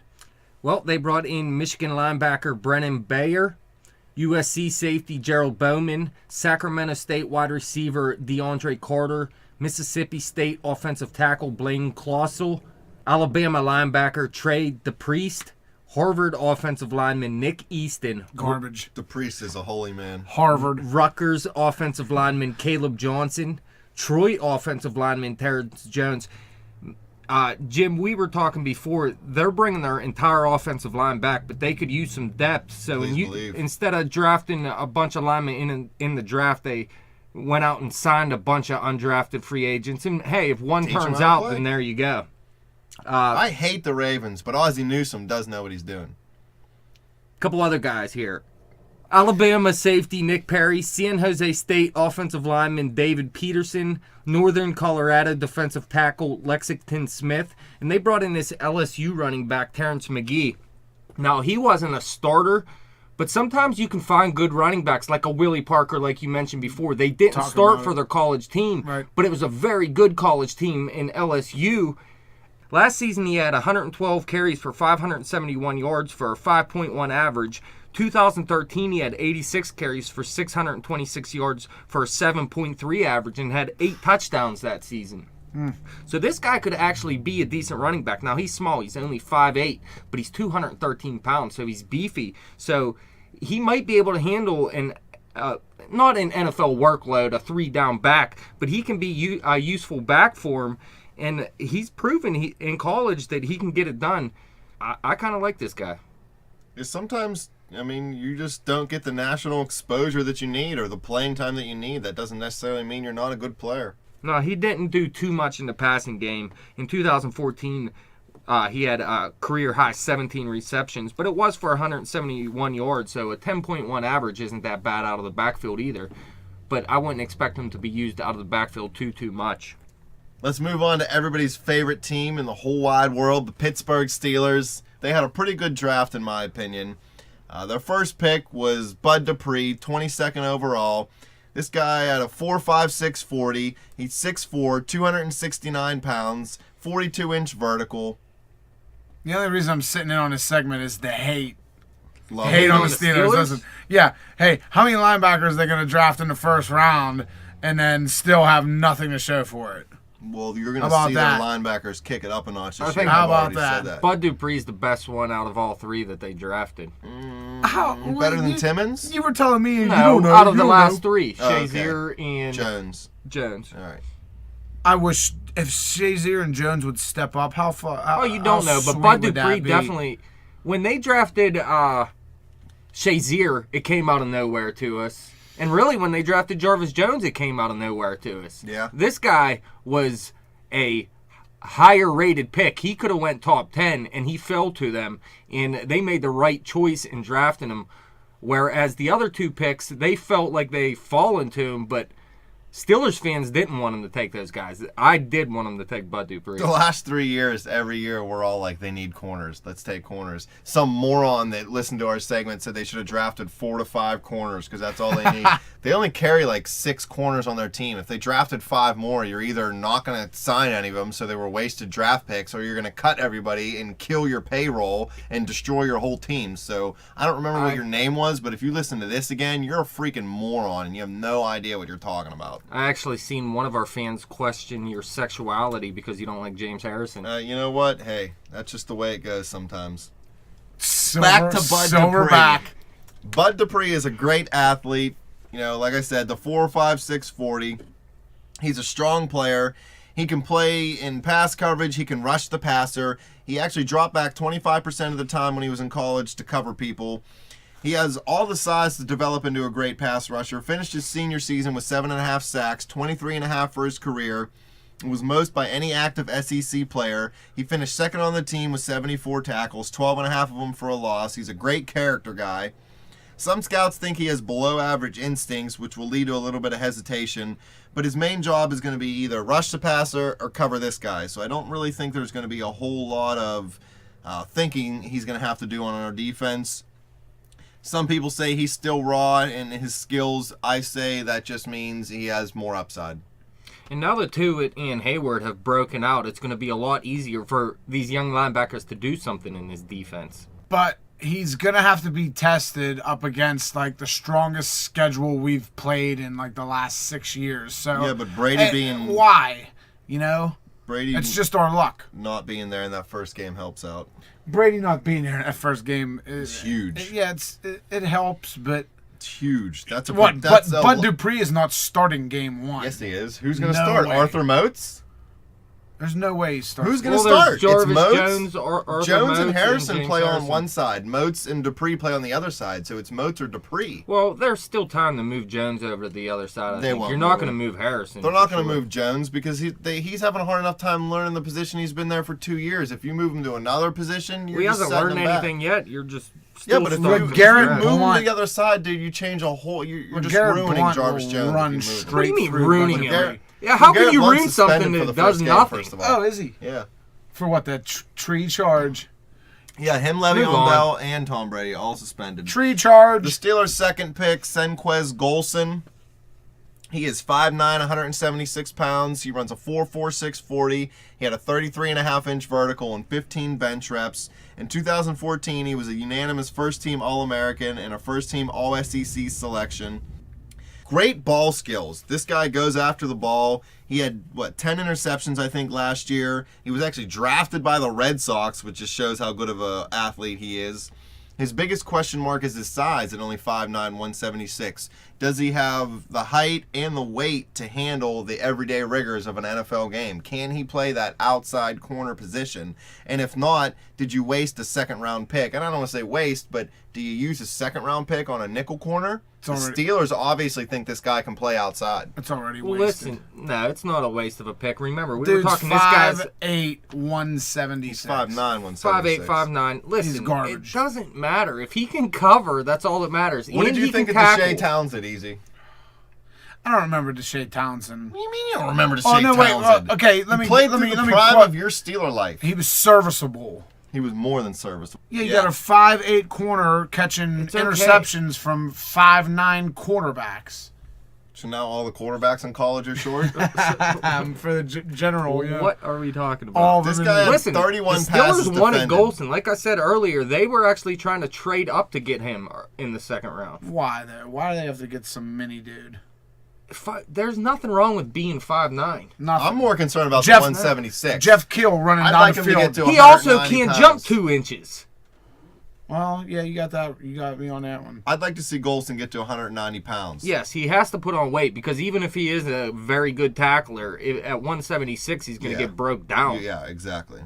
Well, they brought in Michigan linebacker Brennan Bayer, USC safety Gerald Bowman, Sacramento State wide receiver DeAndre Carter, Mississippi State offensive tackle Blaine Clausel, Alabama linebacker Trey DePriest, Harvard offensive lineman Nick Easton. Garbage. DePriest is a holy man. Harvard. Rutgers offensive lineman Caleb Johnson, Troy offensive lineman Terrence Jones. Jim, we were talking before, they're bringing their entire offensive line back, but they could use some depth. So instead of drafting a bunch of linemen in the draft, they went out and signed a bunch of undrafted free agents. And, hey, if one turns out, then there you go. I hate the Ravens, but Ozzie Newsome does know what he's doing. A couple other guys here. Alabama safety Nick Perry, San Jose State offensive lineman David Peterson, Northern Colorado defensive tackle Lexington Smith, and they brought in this LSU running back Terrence McGee. Now, he wasn't a starter, but sometimes you can find good running backs like a Willie Parker, like you mentioned before. They didn't start for their college team, right, but it was a very good college team in LSU. Last season, he had 112 carries for 571 yards for a 5.1 average. 2013, he had 86 carries for 626 yards for a 7.3 average and had 8 touchdowns that season. So this guy could actually be a decent running back. Now, he's small. He's only 5'8", but he's 213 pounds, so he's beefy. So he might be able to handle not an NFL workload, a 3-down back, but he can be a useful back for him. And he's proven in college that he can get it done. I kind of like this guy. Sometimes, you just don't get the national exposure that you need or the playing time that you need. That doesn't necessarily mean you're not a good player. No, he didn't do too much in the passing game. In 2014, he had a career-high 17 receptions, but it was for 171 yards, so a 10.1 average isn't that bad out of the backfield either. But I wouldn't expect him to be used out of the backfield too much. Let's move on to everybody's favorite team in the whole wide world, the Pittsburgh Steelers. They had a pretty good draft, in my opinion. Their first pick was Bud Dupree, 22nd overall. This guy had a 4.56 40. He's 6'4", 269 pounds, 42-inch vertical. The only reason I'm sitting in on this segment is the hate. Hate on the Steelers. Yeah. Hey, how many linebackers are they going to draft in the first round and then still have nothing to show for it? Well, you're going to see their linebackers kick it up a notch this year. How about that? Bud Dupree's the best one out of all three that they drafted. Better than Timmons? You were telling me you no, don't know. Out of the last three, Shazier and Jones. All right. I wish if Shazier and Jones would step up. How far? You don't know, but Bud Dupree definitely. When they drafted Shazier, it came out of nowhere to us. And really, when they drafted Jarvis Jones, it came out of nowhere to us. Yeah. This guy was a higher-rated pick. He could have went top 10, and he fell to them. And they made the right choice in drafting him. Whereas the other two picks, they felt like they fallen to him, but Steelers fans didn't want him to take those guys. I did want him to take Bud Dupree. The last 3 years, every year, we're all like, they need corners. Let's take corners. Some moron that listened to our segment said they should have drafted 4 to 5 corners because that's all they need. They only carry like 6 corners on their team. If they drafted 5 more, you're either not going to sign any of them, so they were wasted draft picks, or you're going to cut everybody and kill your payroll and destroy your whole team. So I don't remember what your name was, but if you listen to this again, you're a freaking moron and you have no idea what you're talking about. I actually seen one of our fans question your sexuality because you don't like James Harrison. You know what? Hey, that's just the way it goes sometimes. Back to Bud Dupree. Bud Dupree is a great athlete. You know, like I said, the 4.5, 640. He's a strong player. He can play in pass coverage. He can rush the passer. He actually dropped back 25% of the time when he was in college to cover people. He has all the size to develop into a great pass rusher. Finished his senior season with 7.5 sacks, 23.5 for his career. It was most by any active SEC player. He finished second on the team with 74 tackles, 12.5 of them for a loss. He's a great character guy. Some scouts think he has below average instincts, which will lead to a little bit of hesitation. But his main job is going to be either rush the passer or cover this guy. So I don't really think there's going to be a whole lot of thinking he's going to have to do on our defense. Some people say he's still raw in his skills. I say that just means he has more upside. And now that Tuitt and Hayward have broken out, it's going to be a lot easier for these young linebackers to do something in his defense. But he's going to have to be tested up against like the strongest schedule we've played in like the last 6 years. So yeah, but Brady being... Why? You know? Brady... It's just our luck. Not being there in that first game helps out. Brady not being there in that first game is huge. It helps, but it's huge. That's a what? That's But Bud Dupree is not starting game 1. Yes, he is. Who's going to start? Way. Arthur Moats? There's no way he's starting. Who's going to start? Jarvis it's Moats. Jones, Arthur Jones Moats and Harrison and play Harrison. on one side. Moats and Dupree play on the other side. So it's Moats or Dupree. Well, there's still time to move Jones over to the other side. I They think. won't You're not move going to him. move Harrison. They're not for going to sure. move Jones because he's having a hard enough time learning the position he's been there for 2 years. If you move him to another position, you're He just hasn't setting learned him back. anything yet. You're just Yeah, still but if starting you, from Garrett move scratch. him Blunt- to the other side, dude, you change a whole. You're just Garrett ruining Blunt Jarvis will Jones. run if you move him. straight What do you mean through ruining Bud it? Dupree. Yeah, how Garrett can you Blunt's ruin suspended something for the that does first game, nothing? first of all. Oh, is he? Yeah. For what, that tree charge? Yeah, him, Move Le'Veon on. Bell, and Tom Brady all suspended. Tree The charge. Steelers' second pick, Senquez Golson. He is 5'9", 176 pounds. He runs a 4.4, 640. He had a 33.5-inch vertical and 15 bench reps. In 2014, he was a unanimous first-team All-American and a first-team All-SEC selection. Great ball skills. This guy goes after the ball. He had, 10 interceptions, I think, last year. He was actually drafted by the Red Sox, which just shows how good of an athlete he is. His biggest question mark is his size at only 5'9", 176. Does he have the height and the weight to handle the everyday rigors of an NFL game? Can he play that outside corner position? And if not, did you waste a second-round pick? And I don't want to say waste, but do you use a second-round pick on a nickel corner? The Steelers obviously think this guy can play outside. It's already Well, wasted. listen, no, it's not a waste of a pick. Remember, we Dude's were talking this guy's 5'8", 176. 5'9", 176. 5'8", 5'9". Listen, He's garbage. it doesn't matter. If he can cover, that's all that matters. What And did you he think can of tackle. Deshae Townsend, Easy? I don't remember Deshae Townsend. What do you mean you don't remember Deshae Oh no, wait. Townsend? Okay, let me He played let through me the let me prime quote. of your Steeler life. He was serviceable. He was more than serviceable. Yeah, you got a 5'8" corner catching It's okay. interceptions from 5'9" quarterbacks. So now all the quarterbacks in college are short? For the general, yeah. What are we talking about? All of This them guy in- had Listen, 31 the passes Steelers wanted defended. Golson. Like I said earlier, they were actually trying to trade up to get him in the second round. Why though? Why do they have to get some mini dude? There's nothing wrong with being 5'9". Nothing. I'm more concerned about Jeff- the 176. Jeff Kill running I'd down like the him to field. get to He also 190 can't pounds. jump 2 inches. Well, yeah, you got that. You got me on that one. I'd like to see Golson get to 190 pounds. Yes, he has to put on weight because even if he is a very good tackler, at 176 he's going to Yeah. get broke down. Yeah, exactly.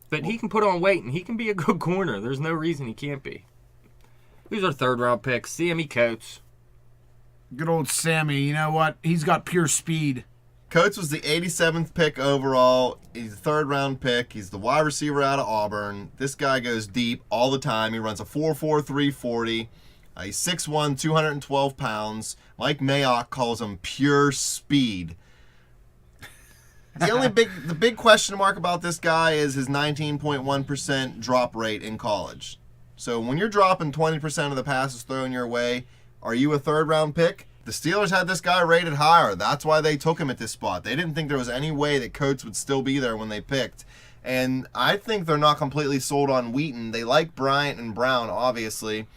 But he can put on weight and he can be a good corner. There's no reason he can't be. Who's our third-round pick? Sammy Coates. Good old Sammy. You know what? He's got pure speed. Coates was the 87th pick overall. He's a third-round pick. He's the wide receiver out of Auburn. This guy goes deep all the time. He runs a 4.4, 340. He's 6'1", 212 pounds. Mike Mayock calls him pure speed. The big question mark about this guy is his 19.1% drop rate in college. So when you're dropping 20% of the passes thrown your way, are you a third-round pick? The Steelers had this guy rated higher. That's why they took him at this spot. They didn't think there was any way that Coates would still be there when they picked. And I think they're not completely sold on Wheaton. They like Bryant and Brown, obviously.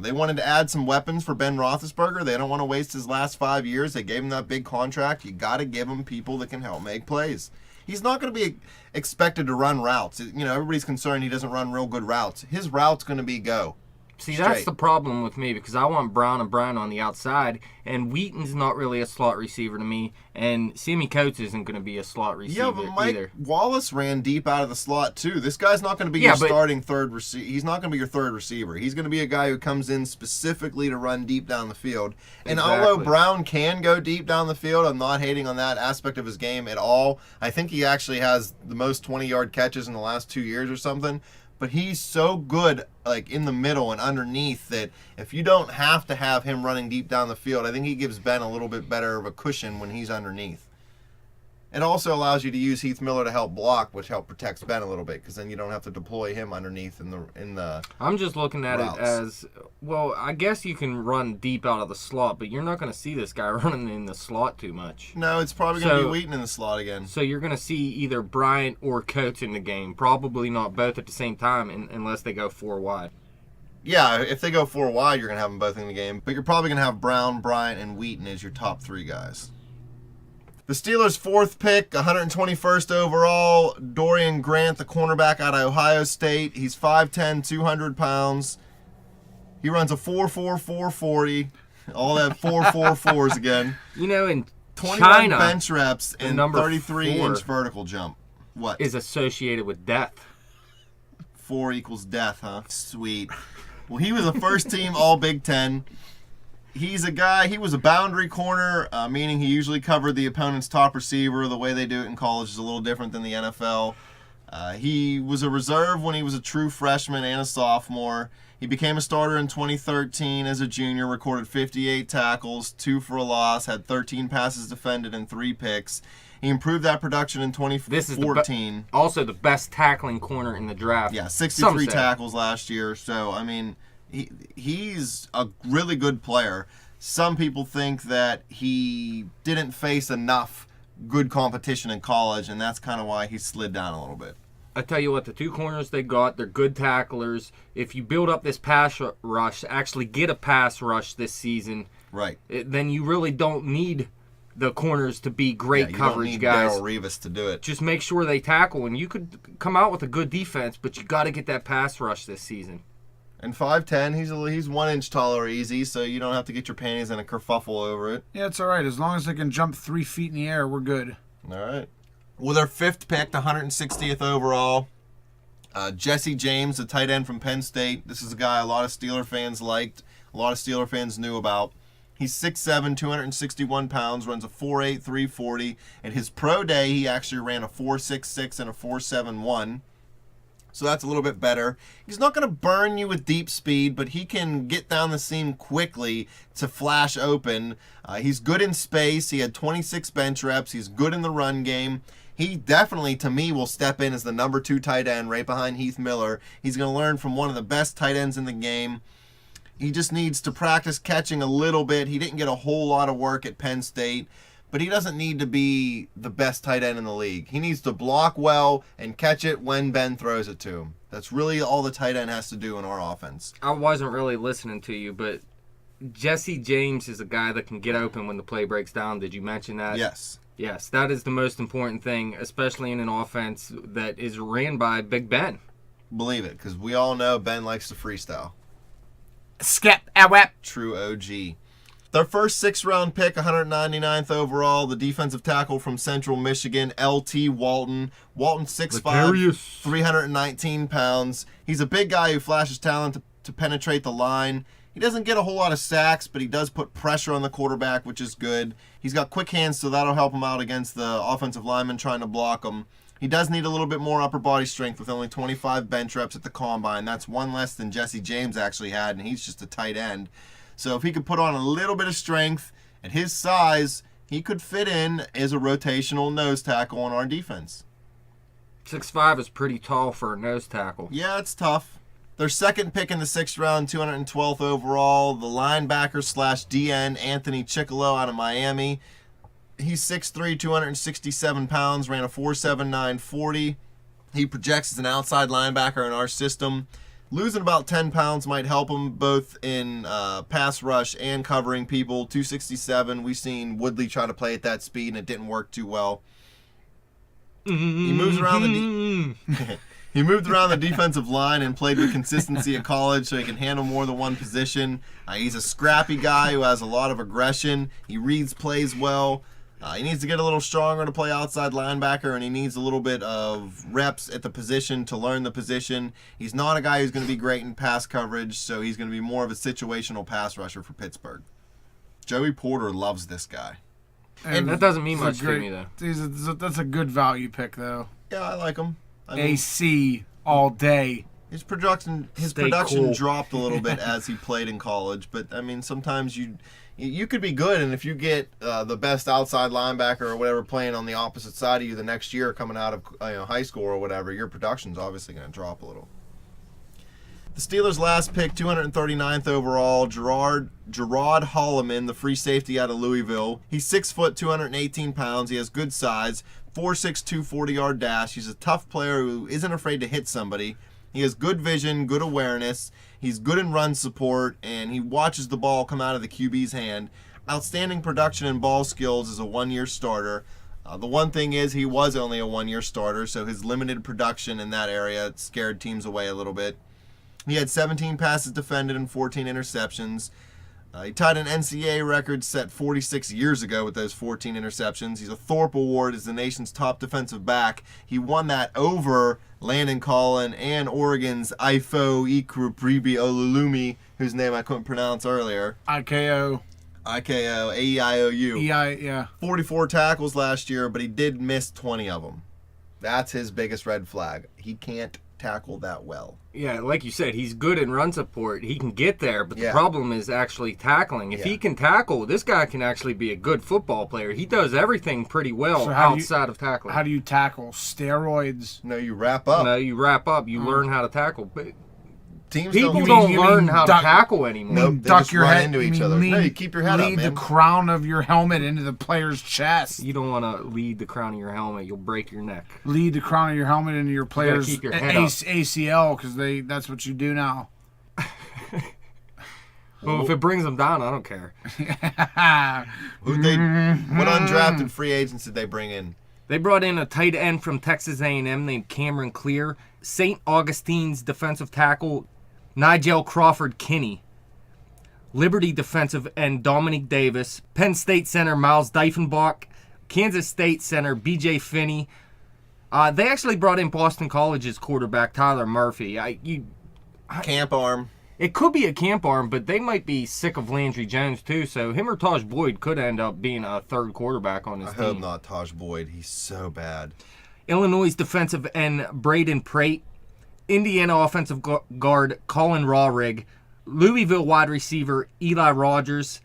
They wanted to add some weapons for Ben Roethlisberger. They don't want to waste his last 5 years. They gave him that big contract. You got to give him people that can help make plays. He's not going to be expected to run routes. You know, everybody's concerned he doesn't run real good routes. His route's going to be go. See, straight. That's the problem with me, because I want Brown and Brown on the outside, and Wheaton's not really a slot receiver to me, and Sammy Coates isn't going to be a slot receiver but Mike either. Wallace ran deep out of the slot too. This guy's not going to be your starting third receiver. He's not going to be your third receiver. He's going to be a guy who comes in specifically to run deep down the field. And although Brown can go deep down the field, I'm not hating on that aspect of his game at all. I think he actually has the most 20-yard catches in the last 2 years or something. But he's so good, like, in the middle and underneath, that if you don't have to have him running deep down the field, I think he gives Ben a little bit better of a cushion when he's underneath. It also allows you to use Heath Miller to help block, which help protects Ben a little bit, because then you don't have to deploy him underneath in the. I'm just looking at routes. it as, well, I guess you can run deep out of the slot, but you're not going to see this guy running in the slot too much. No, it's probably going to be Wheaton in the slot again. So you're going to see either Bryant or Coates in the game. Probably not both at the same time, unless they go 4 wide. Yeah, if they go 4 wide, you're going to have them both in the game. But you're probably going to have Brown, Bryant, and Wheaton as your top 3 guys. The Steelers' 4th pick, 121st overall, Dorian Grant, the cornerback out of Ohio State. He's 5'10", 200 pounds. He runs a 4.4, 4.40. All that 4.44s again. You know, in 21 China, bench reps and number 33-inch vertical jump. What? is associated with death. 4 equals death, huh? Sweet. Well, he was a first-team All-Big Ten. He's a guy, he was a boundary corner, meaning he usually covered the opponent's top receiver. The way they do it in college is a little different than the NFL. He was a reserve when he was a true freshman and a sophomore. He became a starter in 2013 as a junior, recorded 58 tackles, 2 for a loss, had 13 passes defended and 3 picks. He improved that production in 2014. This is also the best tackling corner in the draft. Yeah, 63 tackles last year. So, I mean, he's a really good player. Some people think that he didn't face enough good competition in college, and that's kind of why he slid down a little bit. I tell you what, the 2 corners they got, they're good tacklers. If you build up this pass rush, actually get a pass rush this season, right? Then you really don't need the corners to be great coverage you guys. don't need Darrelle Revis to do it. Just make sure they tackle, and you could come out with a good defense, but you got to get that pass rush this season. And 5'10", he's 1 inch taller easy, so you don't have to get your panties in a kerfuffle over it. Yeah, it's all right. As long as they can jump 3 feet in the air, we're good. All right. With our 5th pick, the 160th overall, Jesse James, the tight end from Penn State. This is a guy a lot of Steeler fans liked, a lot of Steeler fans knew about. He's 6'7", 261 pounds, runs a 4.8, 340. At his pro day, he actually ran a 4.66 and a 4.71. So that's a little bit better. He's not going to burn you with deep speed, but he can get down the seam quickly to flash open. He's good in space. He had 26 bench reps. He's good in the run game. He definitely, to me, will step in as the number 2 tight end right behind Heath Miller. He's going to learn from one of the best tight ends in the game. He just needs to practice catching a little bit. He didn't get a whole lot of work at Penn State, but he doesn't need to be the best tight end in the league. He needs to block well and catch it when Ben throws it to him. That's really all the tight end has to do in our offense. I wasn't really listening to you, but Jesse James is a guy that can get open when the play breaks down. Did you mention that? Yes. Yes, that is the most important thing, especially in an offense that is ran by Big Ben. Believe it, because we all know Ben likes to freestyle. Skip, awep. True OG. Their first 6th-round pick, 199th overall, the defensive tackle from Central Michigan, L.T. Walton. Walton 6'5", 319 pounds. He's a big guy who flashes talent to penetrate the line. He doesn't get a whole lot of sacks, but he does put pressure on the quarterback, which is good. He's got quick hands, so that'll help him out against the offensive lineman trying to block him. He does need a little bit more upper body strength with only 25 bench reps at the combine. That's one less than Jesse James actually had, and he's just a tight end. So if he could put on a little bit of strength at his size, he could fit in as a rotational nose tackle on our defense. 6'5" is pretty tall for a nose tackle. Yeah, it's tough. Their second pick in the 6th round, 212th overall, the linebacker/DN Anthony Chickalo out of Miami. He's 6'3", 267 pounds, ran a 4.79 40. He projects as an outside linebacker in our system. Losing about 10 pounds might help him both in pass rush and covering people. 267. We've seen Woodley try to play at that speed, and it didn't work too well. He moves around he moved around the defensive line and played with consistency at college, so he can handle more than one position. He's a scrappy guy who has a lot of aggression. He reads plays well. He needs to get a little stronger to play outside linebacker, and he needs a little bit of reps at the position to learn the position. He's not a guy who's going to be great in pass coverage, so he's going to be more of a situational pass rusher for Pittsburgh. Joey Porter loves this guy. And that doesn't mean much to me, though. That's a good value pick, though. Yeah, I like him. AC all day. His production dropped a little bit as he played in college, but I mean, sometimes you could be good, and if you get the best outside linebacker or whatever playing on the opposite side of you the next year coming out of high school or whatever, your production's obviously going to drop a little. The Steelers' last pick, 239th overall, Gerard Holloman, the free safety out of Louisville. He's 6 foot, 218 pounds. He has good size, 4.6 240-yard dash. He's a tough player who isn't afraid to hit somebody. He has good vision, good awareness. He's good in run support, and he watches the ball come out of the QB's hand. Outstanding production and ball skills as a one-year starter. The one thing is he was only a one-year starter, so his limited production in that area scared teams away a little bit. He had 17 passes defended and 14 interceptions. He tied an NCAA record set 46 years ago with those 14 interceptions. He's a Thorpe Award as the nation's top defensive back. He won that over Landon Collin and Oregon's Ifo Ikrupribi Olulumi, whose name I couldn't pronounce earlier. IKO, A-E-I-O-U. yeah. 44 tackles last year, but he did miss 20 of them. That's his biggest red flag. He can't tackle that well. Yeah, like you said, he's good in run support. He can get there, but the Yeah. problem is actually tackling. If he can tackle, this guy can actually be a good football player. He does everything pretty well outside of tackling. How do you tackle? Steroids? No, you wrap up. No, you wrap up. You learn how to tackle. But Teams people don't don't you learn mean how to tackle anymore. Nope, they duck just your run head into each other. No, you keep your head up, lead man. the crown of your helmet into the player's chest. You don't want to lead the crown of your helmet. You'll break your neck. Lead the crown of your helmet into your player's keep your head up. ACL, because that's what you do now. Well, if it brings them down, I don't care. What undrafted free agents did they bring in? They brought in a tight end from Texas A&M named Cameron Clear, St. Augustine's defensive tackle Nigel Crawford-Kinney, Liberty defensive end Dominique Davis, Penn State center Miles Diefenbach, Kansas State center B.J. Finney. They actually brought in Boston College's quarterback Tyler Murphy. Camp arm. It could be a camp arm, but they might be sick of Landry Jones too, so him or Taj Boyd could end up being a third quarterback on his I team. hope not Taj Boyd. He's so bad. Illinois defensive end Braden Prate, Indiana offensive guard Colin Rawrig, Louisville wide receiver Eli Rogers,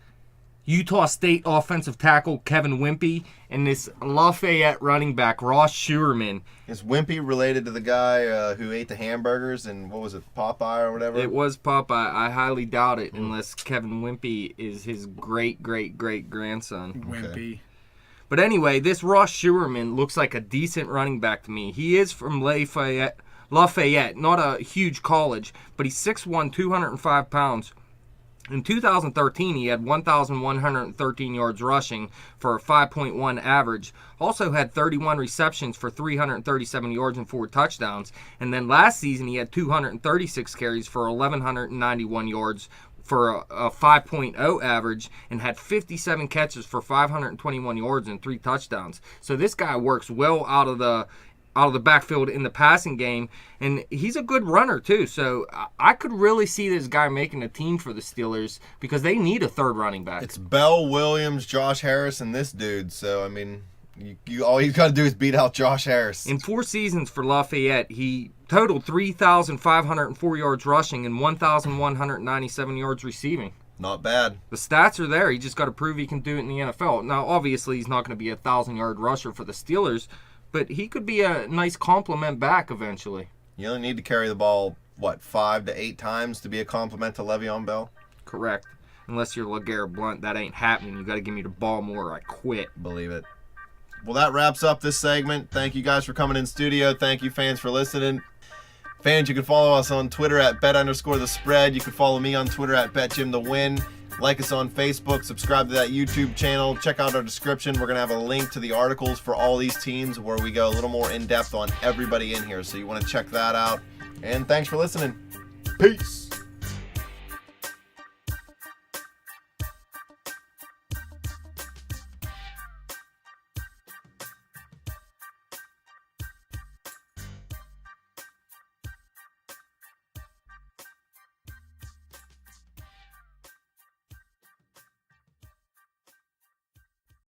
Utah State offensive tackle Kevin Wimpy, and this Lafayette running back Ross Schuerman. Is Wimpy related to the guy who ate the hamburgers and what was it, Popeye or whatever? It was Popeye. I highly doubt it unless Kevin Wimpy is his great-great-great-grandson. Wimpy. But anyway, this Ross Schuerman looks like a decent running back to me. He is from Lafayette, not a huge college, but he's 6'1", 205 pounds. In 2013, he had 1,113 yards rushing for a 5.1 average. Also had 31 receptions for 337 yards and 4 touchdowns. And then last season, he had 236 carries for 1,191 yards for a 5.0 average and had 57 catches for 521 yards and 3 touchdowns. So this guy works well out of the backfield in the passing game, and he's a good runner too. So I could really see this guy making a team for the Steelers because they need a third running back. It's Bell, Williams, Josh Harris, and this dude. So, I mean, All he's got to do is beat out Josh Harris. In 4 seasons for Lafayette, he totaled 3,504 yards rushing and 1,197 yards receiving. Not bad. The stats are there. He just got to prove he can do it in the NFL. Now, obviously, he's not going to be a 1,000-yard rusher for the Steelers, but he could be a nice complement back eventually. You only need to carry the ball, 5 to 8 times to be a compliment to Le'Veon Bell? Correct. Unless you're LeGarrette Blount, that ain't happening. You got to give me the ball more or I quit. Believe it. Well, that wraps up this segment. Thank you guys for coming in studio. Thank you, fans, for listening. Fans, you can follow us on Twitter at bet_the_spread. You can follow me on Twitter at betjimthewin. Like us on Facebook. Subscribe to that YouTube channel. Check out our description. We're going to have a link to the articles for all these teams where we go a little more in-depth on everybody in here. So you want to check that out. And thanks for listening. Peace.